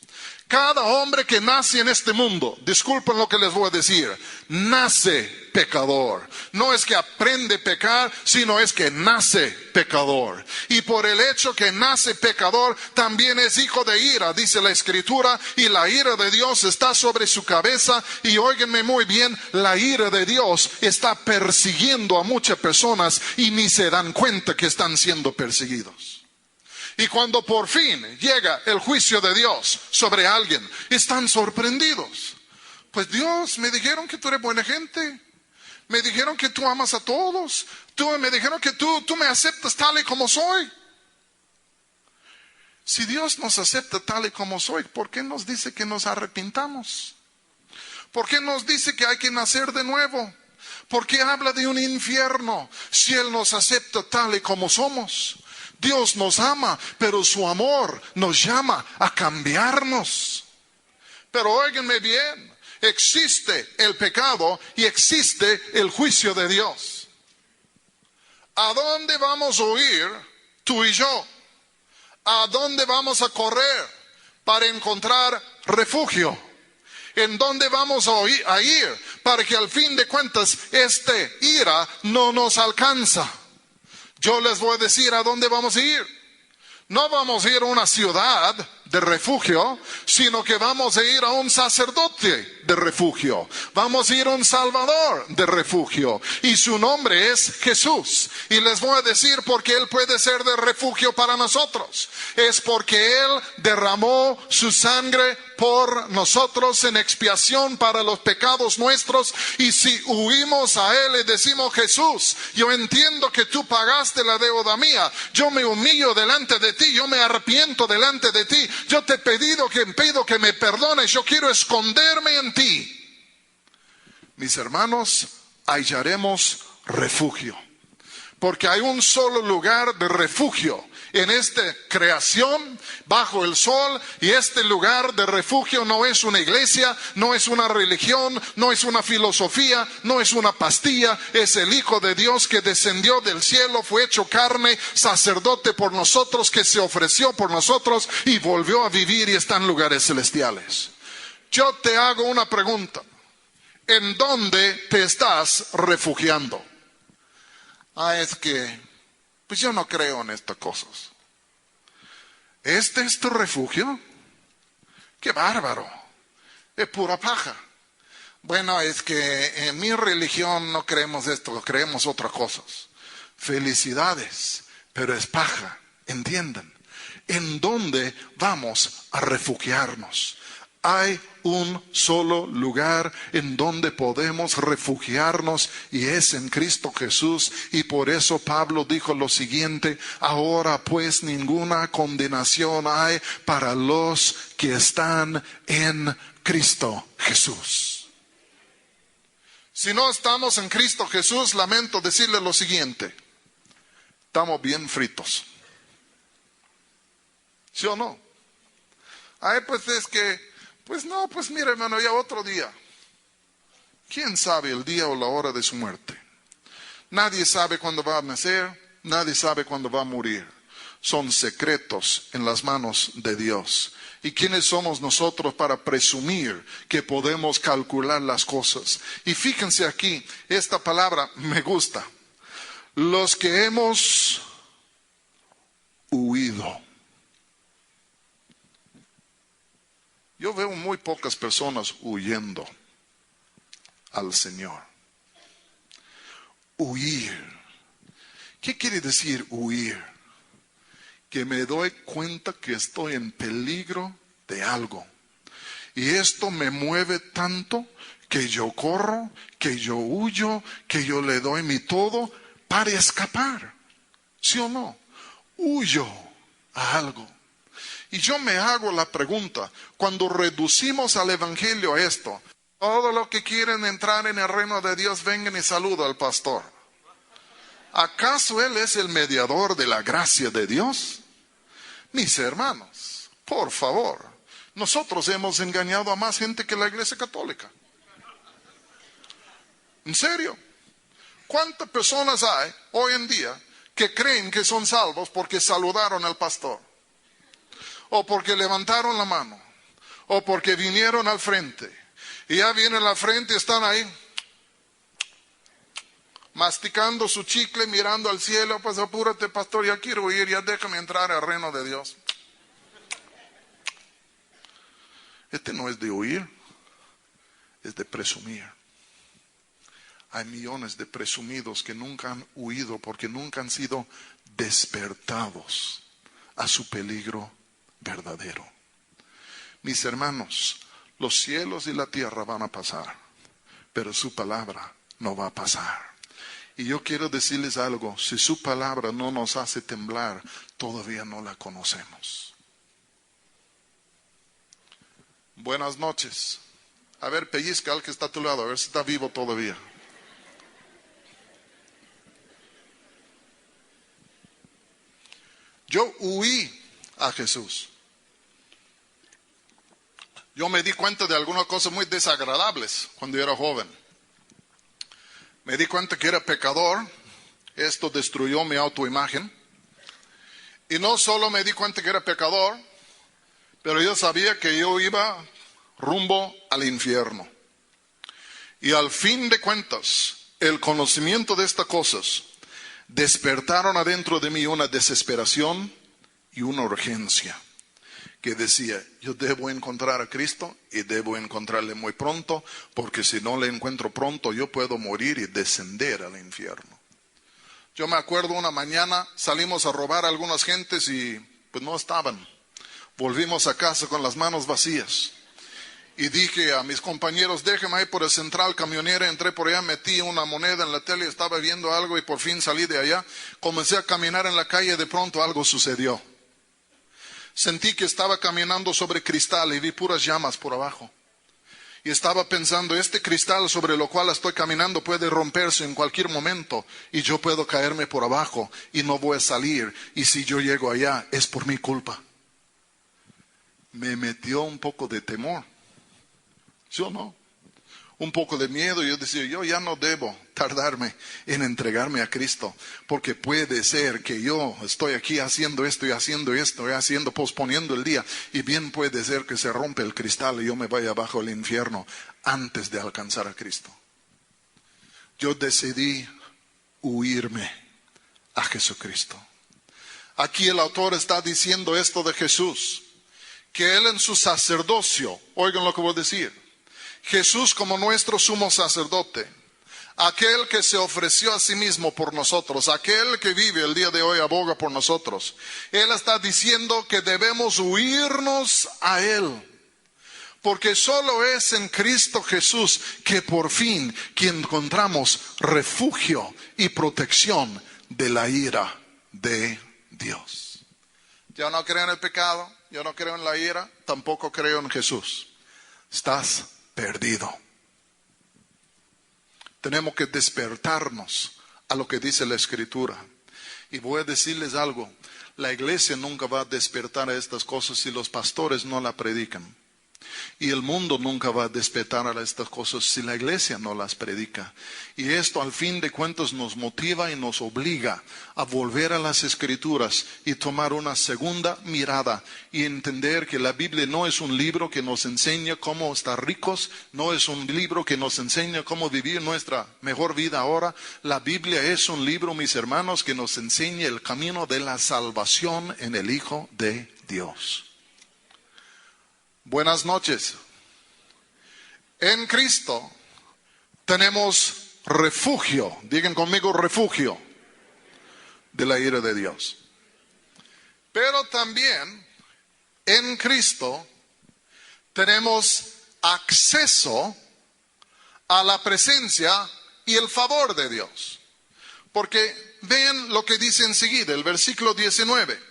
Cada hombre que nace en este mundo, disculpen lo que les voy a decir, nace pecador. No es que aprende a pecar, sino es que nace pecador. Y por el hecho que nace pecador, también es hijo de ira, dice la Escritura, y la ira de Dios está sobre su cabeza. Y óiganme muy bien, la ira de Dios está persiguiendo a muchas personas y ni se dan cuenta que están siendo perseguidos. Y cuando por fin llega el juicio de Dios sobre alguien, están sorprendidos. Pues Dios, me dijeron que tú eres buena gente. Me dijeron que tú amas a todos. Me dijeron que tú me aceptas tal y como soy. Si Dios nos acepta tal y como soy, ¿por qué nos dice que nos arrepintamos? ¿Por qué nos dice que hay que nacer de nuevo? ¿Por qué habla de un infierno si Él nos acepta tal y como somos? Dios nos ama, pero su amor nos llama a cambiarnos. Pero óiganme bien, existe el pecado y existe el juicio de Dios. ¿A dónde vamos a huir tú y yo? ¿A dónde vamos a correr para encontrar refugio? ¿En dónde vamos a ir para que al fin de cuentas este ira no nos alcanza? Yo les voy a decir a dónde vamos a ir. No vamos a ir a una ciudad de refugio, sino que vamos a ir a un sacerdote de refugio. Vamos a ir a un salvador de refugio. Y su nombre es Jesús. Y les voy a decir por qué Él puede ser de refugio para nosotros. Es porque Él derramó su sangre por nosotros en expiación para los pecados nuestros. Y si huimos a Él y decimos: Jesús, yo entiendo que tú pagaste la deuda mía, yo me humillo delante de ti, yo me arrepiento delante de ti, yo te he pido que me perdones, yo quiero esconderme en ti. Mis hermanos, hallaremos refugio. Porque hay un solo lugar de refugio en esta creación, bajo el sol. Y este lugar de refugio no es una iglesia, no es una religión, no es una filosofía, no es una pastilla. Es el Hijo de Dios que descendió del cielo, fue hecho carne, sacerdote por nosotros, que se ofreció por nosotros y volvió a vivir y está en lugares celestiales. Yo te hago una pregunta: ¿en dónde te estás refugiando? Es que, pues yo no creo en estas cosas. ¿Este es tu refugio? ¡Qué bárbaro! Es pura paja. Bueno, es que en mi religión no creemos esto, creemos otras cosas. Felicidades, pero es paja, entiendan. ¿En dónde vamos a refugiarnos? Hay un solo lugar en donde podemos refugiarnos y es en Cristo Jesús. Y por eso Pablo dijo lo siguiente: ahora pues ninguna condenación hay para los que están en Cristo Jesús. Si no estamos en Cristo Jesús, lamento decirle lo siguiente: estamos bien fritos. ¿Sí o no? Pues es que pues no, pues mira, hermano, ya otro día. ¿Quién sabe el día o la hora de su muerte? Nadie sabe cuándo va a nacer, nadie sabe cuándo va a morir. Son secretos en las manos de Dios. ¿Y quiénes somos nosotros para presumir que podemos calcular las cosas? Y fíjense aquí, esta palabra me gusta. Los que hemos huido. Yo veo muy pocas personas huyendo al Señor. Huir. ¿Qué quiere decir huir? Que me doy cuenta que estoy en peligro de algo. Y esto me mueve tanto que yo corro, que yo huyo, que yo le doy mi todo para escapar. ¿Sí o no? Huyo a algo. Y yo me hago la pregunta, cuando reducimos al evangelio a esto: todo lo que quieren entrar en el reino de Dios, vengan y saluden al pastor. ¿Acaso él es el mediador de la gracia de Dios? Mis hermanos, por favor, nosotros hemos engañado a más gente que la Iglesia Católica. ¿En serio? ¿Cuántas personas hay hoy en día que creen que son salvos porque saludaron al pastor? O porque levantaron la mano, o porque vinieron al frente. Y ya vienen al frente y están ahí, masticando su chicle, mirando al cielo. Pues apúrate, pastor, ya quiero ir, ya déjame entrar al reino de Dios. Este no es de huir, es de presumir. Hay millones de presumidos que nunca han huido porque nunca han sido despertados a su peligro verdadero. Mis hermanos, los cielos y la tierra van a pasar, pero su palabra no va a pasar. Y yo quiero decirles algo, si su palabra no nos hace temblar, todavía no la conocemos. Buenas noches. A ver, pellizca al que está a tu lado, a ver si está vivo todavía. Yo huí a Jesús. Yo me di cuenta de algunas cosas muy desagradables cuando yo era joven. Me di cuenta que era pecador. Esto destruyó mi autoimagen. Y no solo me di cuenta que era pecador, pero yo sabía que yo iba rumbo al infierno. Y al fin de cuentas, el conocimiento de estas cosas despertaron adentro de mí una desesperación y una urgencia. Que decía, yo debo encontrar a Cristo y debo encontrarle muy pronto, porque si no le encuentro pronto, yo puedo morir y descender al infierno. Yo me acuerdo una mañana, salimos a robar a algunas gentes y pues no estaban. Volvimos a casa con las manos vacías. Y dije a mis compañeros, déjenme ahí por el central camionera. Entré por allá, metí una moneda en la tele, estaba viendo algo y por fin salí de allá. Comencé a caminar en la calle, de pronto algo sucedió. Sentí que estaba caminando sobre cristal y vi puras llamas por abajo. Y estaba pensando, este cristal sobre lo cual estoy caminando puede romperse en cualquier momento y yo puedo caerme por abajo y no voy a salir. Y si yo llego allá es por mi culpa. Me metió un poco de temor. Yo no. Un poco de miedo. Yo decía, yo ya no debo tardarme en entregarme a Cristo, porque puede ser que yo estoy aquí haciendo esto y haciendo esto y haciendo, posponiendo el día, y bien puede ser que se rompe el cristal y yo me vaya bajo el infierno antes de alcanzar a Cristo. Yo decidí huirme a Jesucristo. Aquí el autor está diciendo esto de Jesús, que Él en su sacerdocio, oigan lo que voy a decir, Jesús como nuestro sumo sacerdote, aquel que se ofreció a sí mismo por nosotros, aquel que vive el día de hoy, aboga por nosotros. Él está diciendo que debemos huirnos a Él, porque solo es en Cristo Jesús que por fin que encontramos refugio y protección de la ira de Dios. Yo no creo en el pecado, yo no creo en la ira, tampoco creo en Jesús. Estás perdido. Tenemos que despertarnos a lo que dice la Escritura. Y voy a decirles algo, la iglesia nunca va a despertar a estas cosas si los pastores no la predican. Y el mundo nunca va a despertar a estas cosas si la iglesia no las predica. Y esto al fin de cuentas nos motiva y nos obliga a volver a las Escrituras y tomar una segunda mirada y entender que la Biblia no es un libro que nos enseña cómo estar ricos, no es un libro que nos enseña cómo vivir nuestra mejor vida ahora. La Biblia es un libro, mis hermanos, que nos enseña el camino de la salvación en el Hijo de Dios. Buenas noches. En Cristo tenemos refugio, digan conmigo refugio, de la ira de Dios. Pero también en Cristo tenemos acceso a la presencia y el favor de Dios. Porque vean lo que dice enseguida, el versículo 19.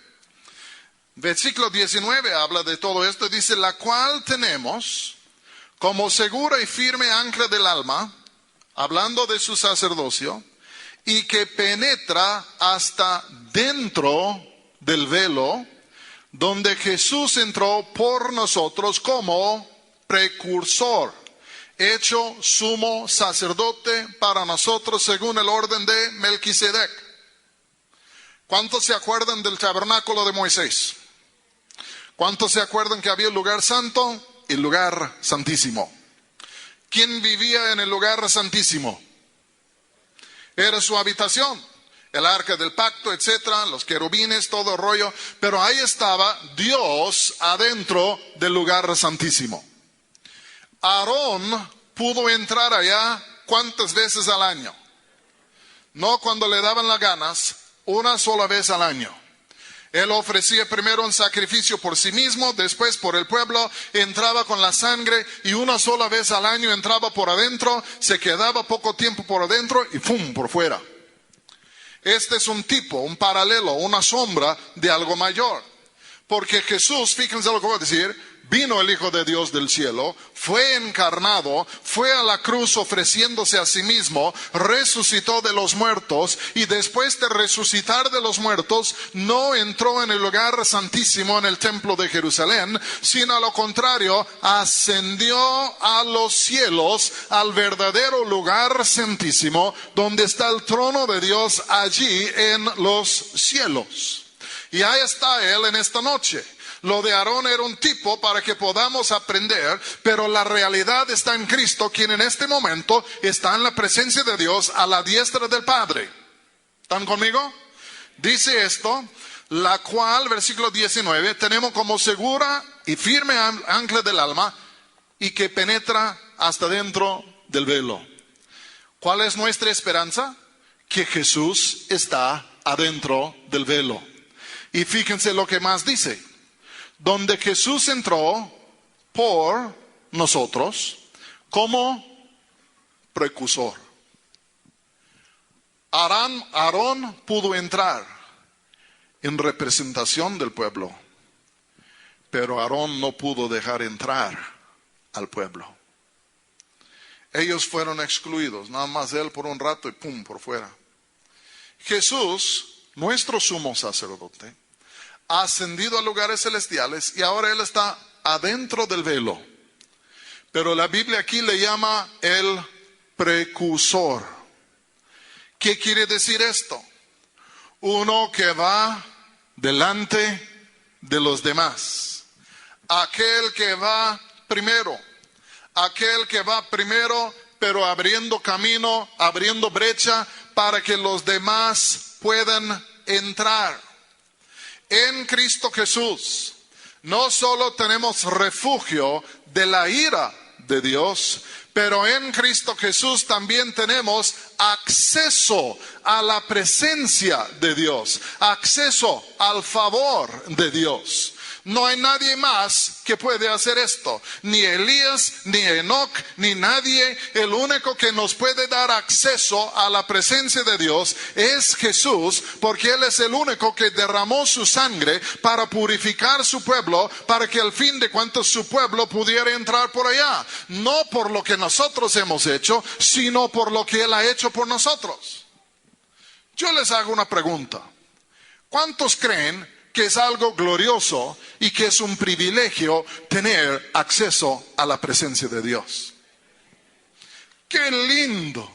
Versículo 19 habla de todo esto, dice, la cual tenemos como segura y firme ancla del alma, hablando de su sacerdocio, y que penetra hasta dentro del velo, donde Jesús entró por nosotros como precursor, hecho sumo sacerdote para nosotros según el orden de Melquisedec. ¿Cuántos se acuerdan del tabernáculo de Moisés? ¿Cuántos se acuerdan que había un lugar santo el lugar santísimo. ¿Quién vivía en el lugar santísimo? Era su habitación, el arca del pacto, etcétera, los querubines, todo el rollo. Pero ahí estaba Dios adentro del lugar santísimo. Aarón pudo entrar allá ¿cuántas veces al año? No cuando le daban las ganas, una sola vez al año. Él ofrecía primero un sacrificio por sí mismo, después por el pueblo, entraba con la sangre y una sola vez al año entraba por adentro, se quedaba poco tiempo por adentro y ¡pum!, por fuera. Este es un tipo, un paralelo, una sombra de algo mayor. Porque Jesús, fíjense lo que voy a decir, vino el Hijo de Dios del cielo, fue encarnado, fue a la cruz ofreciéndose a sí mismo, resucitó de los muertos y después de resucitar de los muertos no entró en el lugar santísimo en el templo de Jerusalén, sino a lo contrario, ascendió a los cielos, al verdadero lugar santísimo, donde está el trono de Dios allí en los cielos. Y ahí está Él en esta noche. Lo de Aarón era un tipo para que podamos aprender, pero la realidad está en Cristo, quien en este momento está en la presencia de Dios a la diestra del Padre. ¿Están conmigo? Dice esto, la cual, versículo 19, tenemos como segura y firme ancla del alma y que penetra hasta dentro del velo. ¿Cuál es nuestra esperanza? Que Jesús está adentro del velo. Y fíjense lo que más dice. Donde Jesús entró por nosotros como precursor. Aarón pudo entrar en representación del pueblo, pero Aarón no pudo dejar entrar al pueblo. Ellos fueron excluidos, nada más él por un rato y pum, por fuera. Jesús, nuestro sumo sacerdote, ha ascendido a lugares celestiales y ahora Él está adentro del velo. Pero la Biblia aquí le llama el precursor. ¿Qué quiere decir esto? Uno que va delante de los demás. Aquel que va primero. Aquel que va primero, pero abriendo camino, abriendo brecha para que los demás puedan entrar. En Cristo Jesús, no solo tenemos refugio de la ira de Dios, pero en Cristo Jesús también tenemos acceso a la presencia de Dios, acceso al favor de Dios. No hay nadie más que puede hacer esto, ni Elías, ni Enoc, ni nadie. El único que nos puede dar acceso a la presencia de Dios es Jesús, porque Él es el único que derramó su sangre para purificar su pueblo, para que al fin de cuentas su pueblo pudiera entrar por allá. No por lo que nosotros hemos hecho, sino por lo que Él ha hecho por nosotros. Yo les hago una pregunta. ¿Cuántos creen que es algo glorioso y que es un privilegio tener acceso a la presencia de Dios? ¡Qué lindo!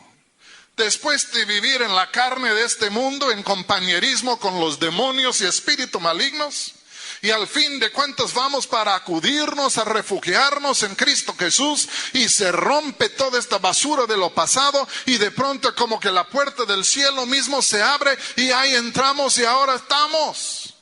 Después de vivir en la carne de este mundo, en compañerismo con los demonios y espíritus malignos, y al fin de cuentas vamos para acudirnos a refugiarnos en Cristo Jesús y se rompe toda esta basura de lo pasado y de pronto como que la puerta del cielo mismo se abre y ahí entramos y ahora estamos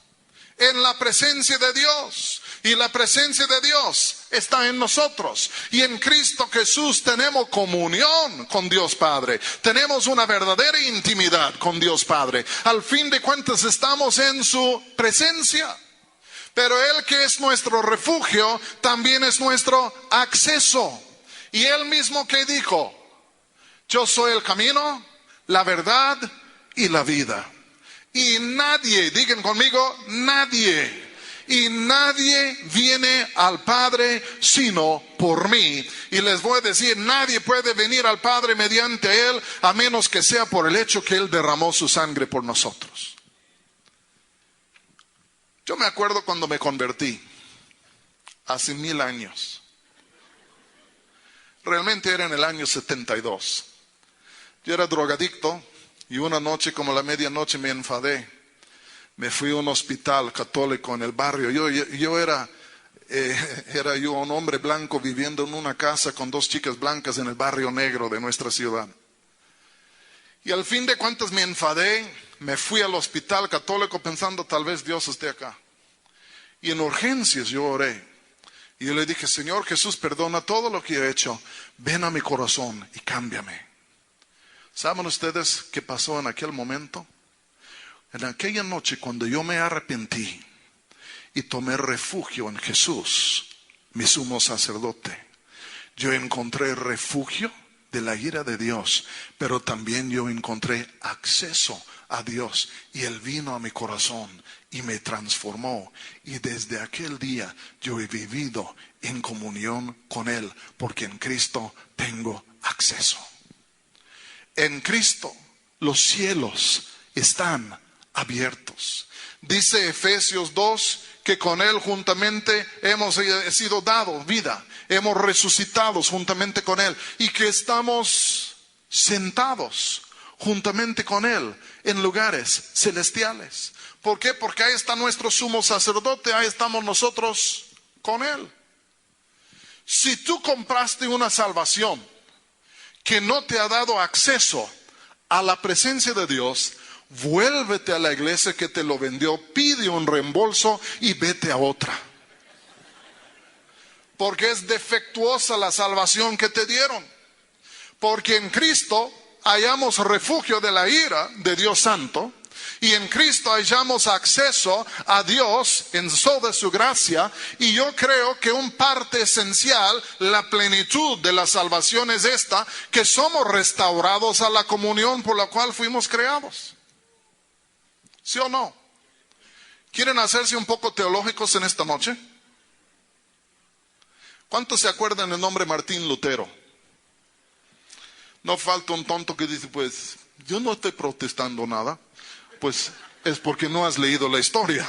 en la presencia de Dios. Y la presencia de Dios está en nosotros. Y en Cristo Jesús tenemos comunión con Dios Padre. Tenemos una verdadera intimidad con Dios Padre. Al fin de cuentas estamos en su presencia. Pero Él que es nuestro refugio, también es nuestro acceso. Y Él mismo que dijo, yo soy el camino, la verdad y la vida. Y nadie, digan conmigo, nadie. Y nadie viene al Padre sino por mí. Y les voy a decir, nadie puede venir al Padre mediante Él, a menos que sea por el hecho que Él derramó su sangre por nosotros. Yo me acuerdo cuando me convertí, hace 1000 años. Realmente era en el año 72. Yo era drogadicto y una noche como la medianoche me enfadé. Me fui a un hospital católico en el barrio. Yo era Era yo un hombre blanco viviendo en una casa con 2 chicas blancas en el barrio negro de nuestra ciudad. Y al fin de cuentas me enfadé, me fui al hospital católico pensando tal vez Dios esté acá. Y en urgencias yo oré. Y yo le dije, Señor Jesús, perdona todo lo que he hecho. Ven a mi corazón y cámbiame. ¿Saben ustedes qué pasó en aquel momento? En aquella noche cuando yo me arrepentí y tomé refugio en Jesús, mi sumo sacerdote, yo encontré refugio de la ira de Dios, pero también yo encontré acceso a Dios y Él vino a mi corazón y me transformó. Y desde aquel día yo he vivido en comunión con Él, porque en Cristo tengo acceso. En Cristo los cielos están abiertos. Dice Efesios 2 que con Él juntamente hemos sido dado vida, hemos resucitado juntamente con Él y que estamos sentados juntamente con Él en lugares celestiales. ¿Por qué? Porque ahí está nuestro sumo sacerdote, ahí estamos nosotros con Él. Si tú compraste una salvación que no te ha dado acceso a la presencia de Dios, vuélvete a la iglesia que te lo vendió, pide un reembolso y vete a otra. Porque es defectuosa la salvación que te dieron. Porque en Cristo hallamos refugio de la ira de Dios Santo. Y en Cristo hallamos acceso a Dios en toda su gracia. Y yo creo que un parte esencial, la plenitud de la salvación es esta, que somos restaurados a la comunión por la cual fuimos creados. ¿Sí o no? ¿Quieren hacerse un poco teológicos en esta noche? ¿Cuántos se acuerdan del nombre Martín Lutero? No falta un tonto que dice, pues, yo no estoy protestando nada. Pues es porque no has leído la historia.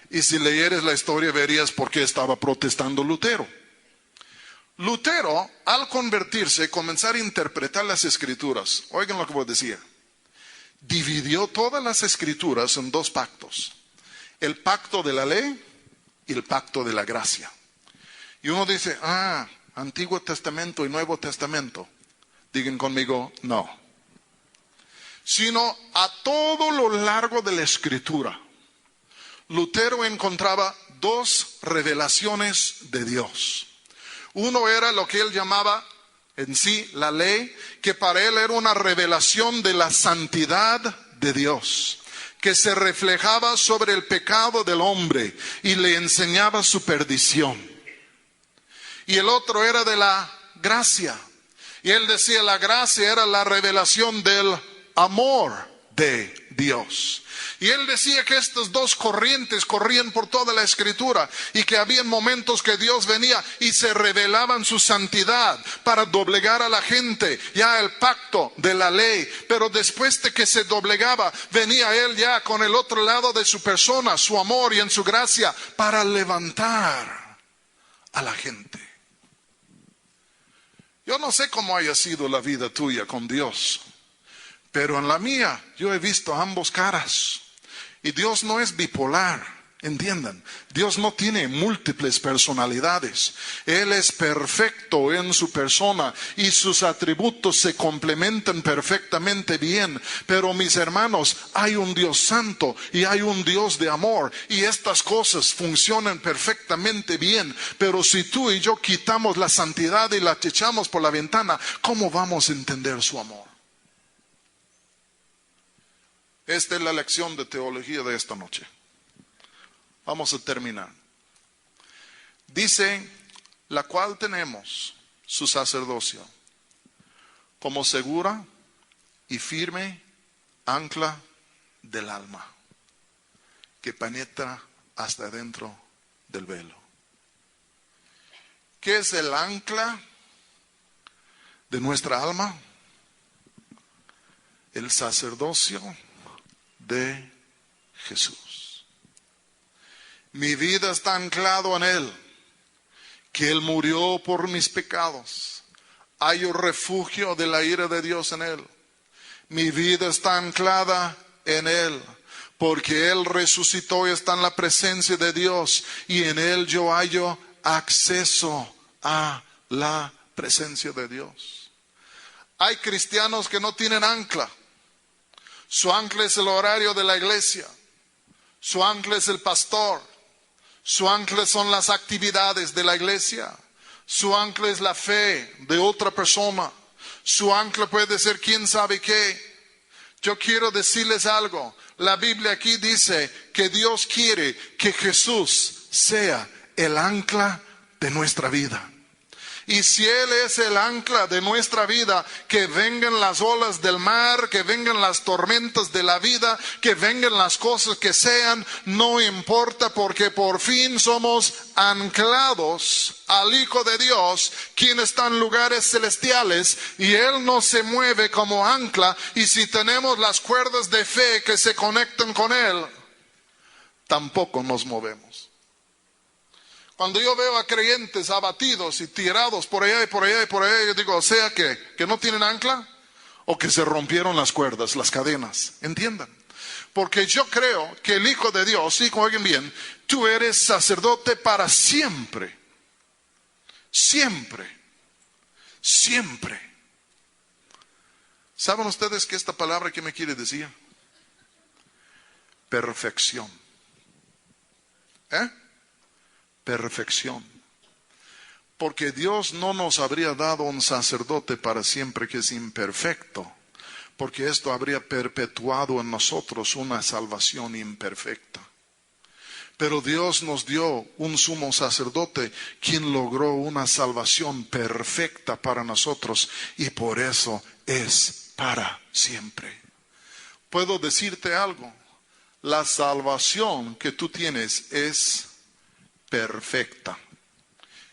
Y si leyeres la historia verías por qué estaba protestando Lutero. Lutero, al convertirse, comenzar a interpretar las escrituras. Oigan lo que voy a decir. Dividió todas las escrituras en 2 pactos. El pacto de la ley y el pacto de la gracia. Y uno dice, Antiguo Testamento y Nuevo Testamento. Digan conmigo, no. Sino a todo lo largo de la escritura, Lutero encontraba 2 revelaciones de Dios. Uno era lo que él llamaba en sí la ley, que para él era una revelación de la santidad de Dios, que se reflejaba sobre el pecado del hombre y le enseñaba su perdición. Y el otro era de la gracia, y él decía la gracia era la revelación del amor de Dios. Y él decía que estas 2 corrientes corrían por toda la escritura y que había momentos que Dios venía y se revelaban su santidad para doblegar a la gente, ya el pacto de la ley, pero después de que se doblegaba venía él ya con el otro lado de su persona, su amor y en su gracia para levantar a la gente. Yo no sé cómo haya sido la vida tuya con Dios, pero en la mía yo he visto ambos caras. Y Dios no es bipolar, entiendan. Dios no tiene múltiples personalidades. Él es perfecto en su persona y sus atributos se complementan perfectamente bien. Pero mis hermanos, hay un Dios santo y hay un Dios de amor. Y estas cosas funcionan perfectamente bien. Pero si tú y yo quitamos la santidad y la echamos por la ventana, ¿cómo vamos a entender su amor? Esta es la lección de teología de esta noche. Vamos a terminar. Dice, la cual tenemos su sacerdocio como segura y firme ancla del alma, que penetra hasta dentro del velo. ¿Qué es el ancla de nuestra alma? El sacerdocio de Jesús. Mi vida está anclado en Él, que Él murió por mis pecados. Hay un refugio de la ira de Dios en Él. Mi vida está anclada en Él, porque Él resucitó y está en la presencia de Dios, y en Él yo hallo acceso a la presencia de Dios. Hay cristianos que no tienen ancla. Su ancla es el horario de la iglesia. Su ancla es el pastor. Su ancla son las actividades de la iglesia. Su ancla es la fe de otra persona. Su ancla puede ser quién sabe qué. Yo quiero decirles algo. La Biblia aquí dice que Dios quiere que Jesús sea el ancla de nuestra vida. Y si Él es el ancla de nuestra vida, que vengan las olas del mar, que vengan las tormentas de la vida, que vengan las cosas que sean, no importa, porque por fin somos anclados al Hijo de Dios, quien está en lugares celestiales, y Él no se mueve como ancla. Y si tenemos las cuerdas de fe que se conectan con Él, tampoco nos movemos. Cuando yo veo a creyentes abatidos y tirados por allá y por allá y por allá, yo digo, o sea que no tienen ancla, o que se rompieron las cuerdas, las cadenas. ¿Entiendan? Porque yo creo que el Hijo de Dios, y oigan bien, tú eres sacerdote para siempre. Siempre. Siempre. ¿Saben ustedes qué esta palabra qué me quiere decir? Perfección. Perfección. Porque Dios no nos habría dado un sacerdote para siempre que es imperfecto, porque esto habría perpetuado en nosotros una salvación imperfecta. Pero Dios nos dio un sumo sacerdote quien logró una salvación perfecta para nosotros, y por eso es para siempre. Puedo decirte algo: la salvación que tú tienes es perfecta.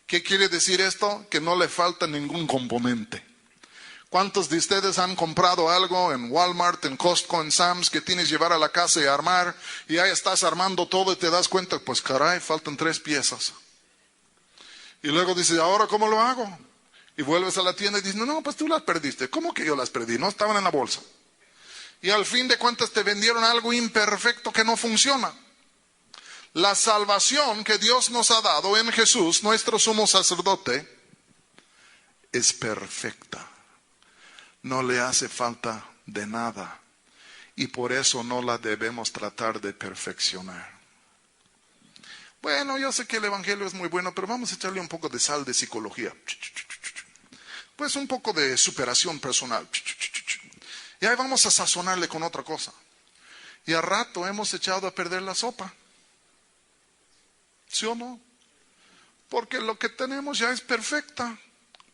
¿Qué quiere decir esto? Que no le falta ningún componente. ¿Cuántos de ustedes han comprado algo en Walmart, en Costco, en Sam's, que tienes que llevar a la casa y armar, y ahí estás armando todo y te das cuenta, pues caray, faltan 3 piezas? Y luego dices, ¿ahora cómo lo hago? Y vuelves a la tienda y dices, no, pues tú las perdiste. ¿Cómo que yo las perdí? No estaban en la bolsa. Y al fin de cuentas te vendieron algo imperfecto que no funciona. La salvación que Dios nos ha dado en Jesús, nuestro sumo sacerdote, es perfecta. No le hace falta de nada. Y por eso no la debemos tratar de perfeccionar. Bueno, yo sé que el evangelio es muy bueno, pero vamos a echarle un poco de sal de psicología. Pues un poco de superación personal. Y ahí vamos a sazonarle con otra cosa. Y a rato hemos echado a perder la sopa. ¿Sí o no? Porque lo que tenemos ya es perfecta.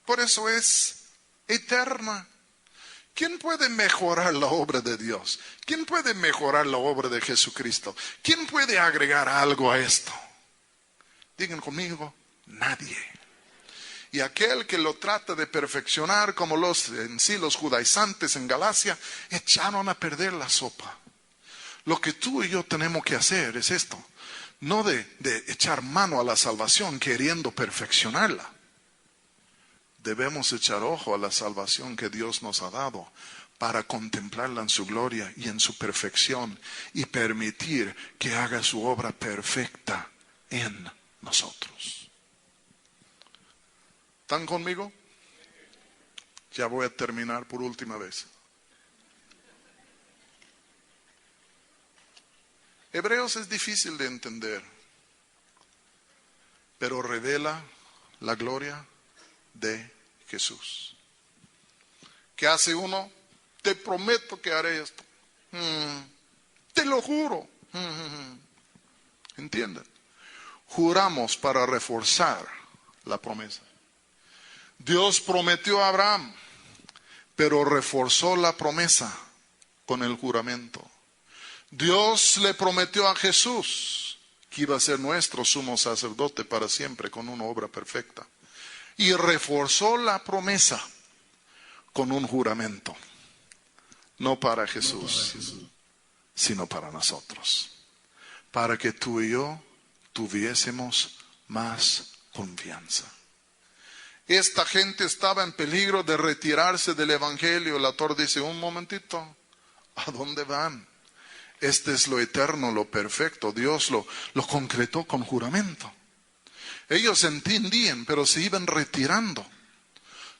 Por eso es eterna. ¿Quién puede mejorar la obra de Dios? ¿Quién puede mejorar la obra de Jesucristo? ¿Quién puede agregar algo a esto? Digan conmigo, nadie. Y aquel que lo trata de perfeccionar, como los judaizantes en Galacia, echaron a perder la sopa. Lo que tú y yo tenemos que hacer es esto. No de echar mano a la salvación queriendo perfeccionarla. Debemos echar ojo a la salvación que Dios nos ha dado para contemplarla en su gloria y en su perfección, y permitir que haga su obra perfecta en nosotros. ¿Están conmigo? Ya voy a terminar por última vez. Hebreos es difícil de entender, pero revela la gloria de Jesús. ¿Qué hace uno? Te prometo que haré esto. Te lo juro. ¿Entienden? Juramos para reforzar la promesa. Dios prometió a Abraham, pero reforzó la promesa con el juramento. Dios le prometió a Jesús que iba a ser nuestro sumo sacerdote para siempre con una obra perfecta. Y reforzó la promesa con un juramento. No para Jesús, sino para nosotros. Para que tú y yo tuviésemos más confianza. Esta gente estaba en peligro de retirarse del evangelio. El autor dice, un momentito, ¿a dónde van? Este es lo eterno, lo perfecto. Dios lo concretó con juramento. Ellos entendían, pero se iban retirando.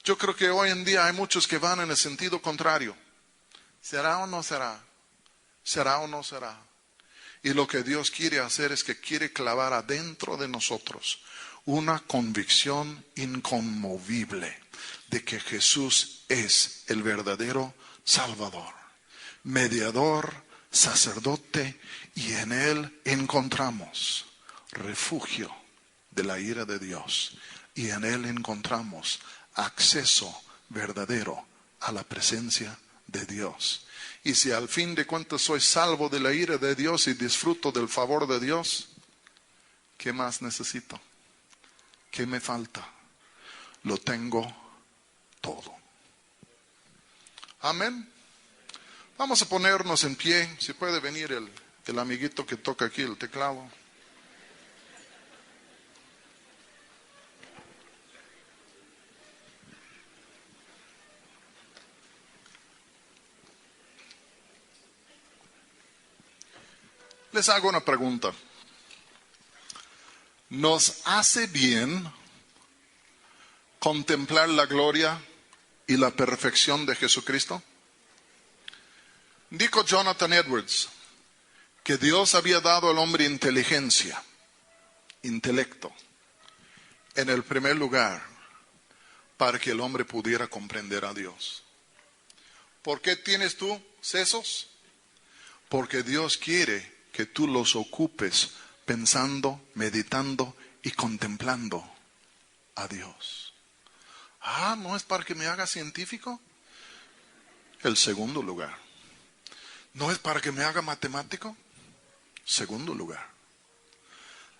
Yo creo que hoy en día hay muchos que van en el sentido contrario. ¿Será o no será? ¿Será o no será? Y lo que Dios quiere hacer es que quiere clavar adentro de nosotros una convicción inconmovible de que Jesús es el verdadero Salvador, mediador, sacerdote, y en Él encontramos refugio de la ira de Dios, y en Él encontramos acceso verdadero a la presencia de Dios. Y si al fin de cuentas soy salvo de la ira de Dios y disfruto del favor de Dios, ¿qué más necesito? ¿Qué me falta? Lo tengo todo. Amén. Vamos a ponernos en pie. Si puede venir el amiguito que toca aquí el teclado. Les hago una pregunta. ¿Nos hace bien contemplar la gloria y la perfección de Jesucristo? Dijo Jonathan Edwards que Dios había dado al hombre inteligencia, intelecto, en el primer lugar, para que el hombre pudiera comprender a Dios. ¿Por qué tienes tú sesos? Porque Dios quiere que tú los ocupes pensando, meditando y contemplando a Dios. Ah, ¿no es para que me haga científico? El segundo lugar. ¿No es para que me haga matemático? Segundo lugar.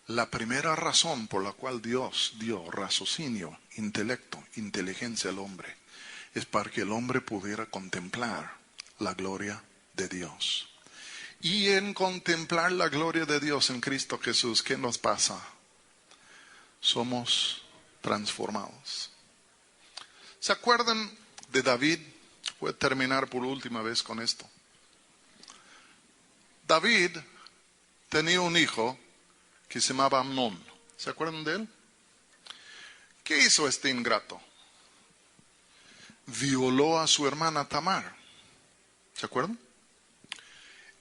La primera razón por la cual Dios dio raciocinio, intelecto, inteligencia al hombre, es para que el hombre pudiera contemplar la gloria de Dios. Y en contemplar la gloria de Dios en Cristo Jesús, ¿qué nos pasa? Somos transformados. ¿Se acuerdan de David? Voy a terminar por última vez con esto. David tenía un hijo que se llamaba Amnón. ¿Se acuerdan de él? ¿Qué hizo este ingrato? Violó a su hermana Tamar. ¿Se acuerdan?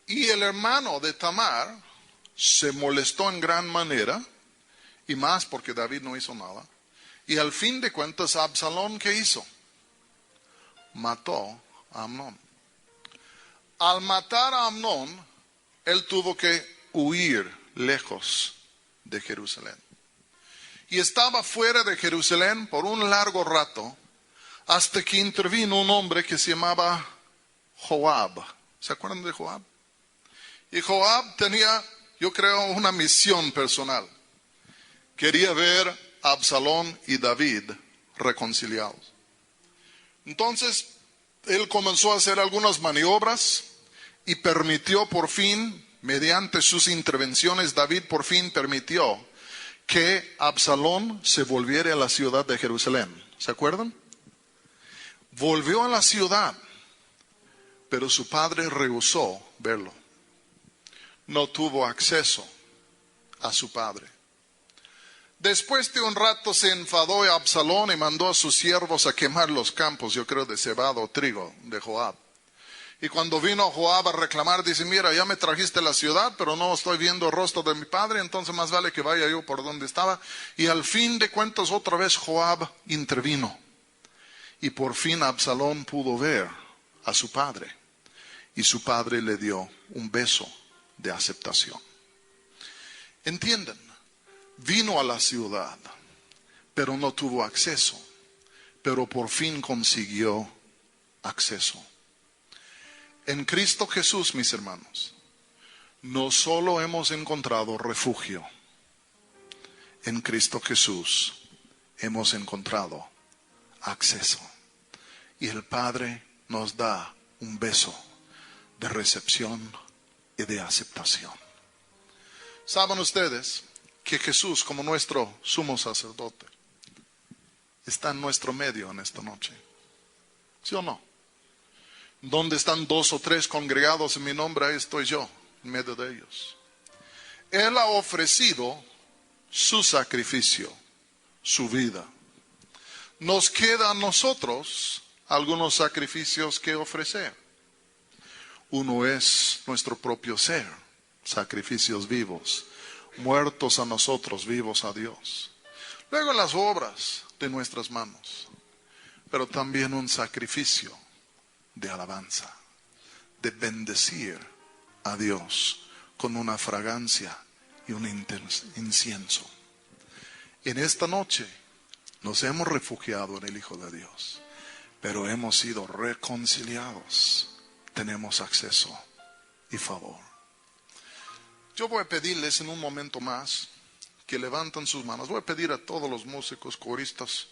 Y el hermano de Tamar se molestó en gran manera, y más porque David no hizo nada. Y al fin de cuentas, Absalón, ¿qué hizo? Mató a Amnón. Al matar a Amnón, él tuvo que huir lejos de Jerusalén. Y estaba fuera de Jerusalén por un largo rato, hasta que intervino un hombre que se llamaba Joab. ¿Se acuerdan de Joab? Y Joab tenía, yo creo, una misión personal. Quería ver a Absalón y David reconciliados. Entonces, él comenzó a hacer algunas maniobras y permitió por fin, mediante sus intervenciones, David por fin permitió que Absalón se volviera a la ciudad de Jerusalén. ¿Se acuerdan? Volvió a la ciudad, pero su padre rehusó verlo. No tuvo acceso a su padre. Después de un rato se enfadó Absalón y mandó a sus siervos a quemar los campos, yo creo de cebada o trigo de Joab. Y cuando vino Joab a reclamar, dice, mira, ya me trajiste a la ciudad, pero no estoy viendo el rostro de mi padre, entonces más vale que vaya yo por donde estaba. Y al fin de cuentas otra vez Joab intervino. Y por fin Absalón pudo ver a su padre. Y su padre le dio un beso de aceptación. Entienden, vino a la ciudad, pero no tuvo acceso, pero por fin consiguió acceso. En Cristo Jesús, mis hermanos, no solo hemos encontrado refugio, en Cristo Jesús hemos encontrado acceso. Y el Padre nos da un beso de recepción y de aceptación. ¿Saben ustedes que Jesús, como nuestro sumo sacerdote, está en nuestro medio en esta noche? ¿Sí o no? Donde están 2 o 3 congregados en mi nombre, ahí estoy yo. en medio de ellos. Él ha ofrecido su sacrificio, su vida. Nos queda a nosotros algunos sacrificios que ofrecer. Uno es nuestro propio ser, sacrificios vivos, muertos a nosotros, vivos a Dios. Luego las obras de nuestras manos, pero también un sacrificio de alabanza, de bendecir a Dios con una fragancia y un incienso. En esta noche nos hemos refugiado en el Hijo de Dios, pero hemos sido reconciliados. Tenemos acceso y favor. Yo voy a pedirles en un momento más que levanten sus manos. Voy a pedir a todos los músicos, coristas,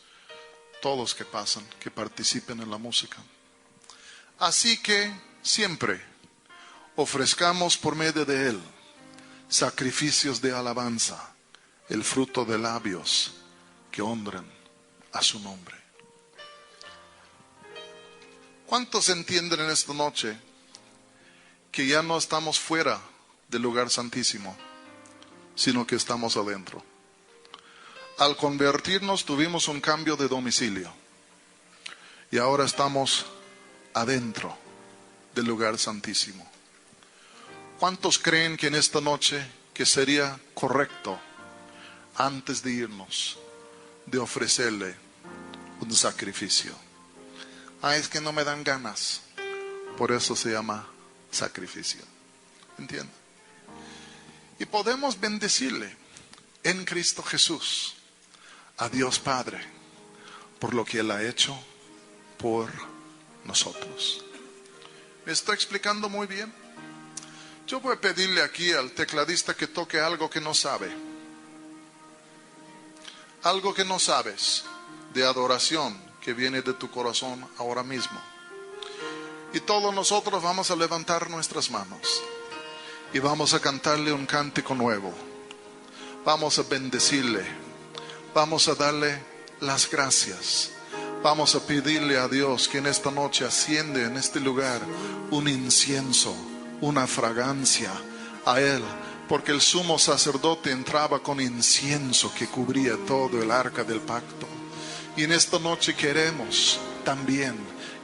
todos que pasan, que participen en la música. Así que siempre ofrezcamos por medio de Él sacrificios de alabanza, el fruto de labios que honren a su nombre. ¿Cuántos entienden en esta noche que ya no estamos fuera del lugar santísimo, sino que estamos adentro? Al convertirnos tuvimos un cambio de domicilio y ahora estamos adentro del lugar santísimo. ¿Cuántos creen que en esta noche que sería correcto, antes de irnos, de ofrecerle un sacrificio? Es que no me dan ganas. Por eso se llama sacrificio. ¿Entienden? Y podemos bendecirle en Cristo Jesús a Dios Padre por lo que Él ha hecho por nosotros. ¿Me estoy explicando muy bien? Yo voy a pedirle aquí al tecladista que toque algo que no sabe. Algo que no sabes de adoración que viene de tu corazón ahora mismo. Y todos nosotros vamos a levantar nuestras manos y vamos a cantarle un cántico nuevo. Vamos a bendecirle. Vamos a darle las gracias. Vamos a pedirle a Dios que en esta noche asciende en este lugar un incienso, una fragancia a Él. Porque el sumo sacerdote entraba con incienso que cubría todo el arca del pacto. Y en esta noche queremos también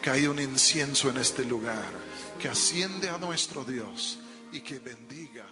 que haya un incienso en este lugar, que asciende a nuestro Dios y que bendiga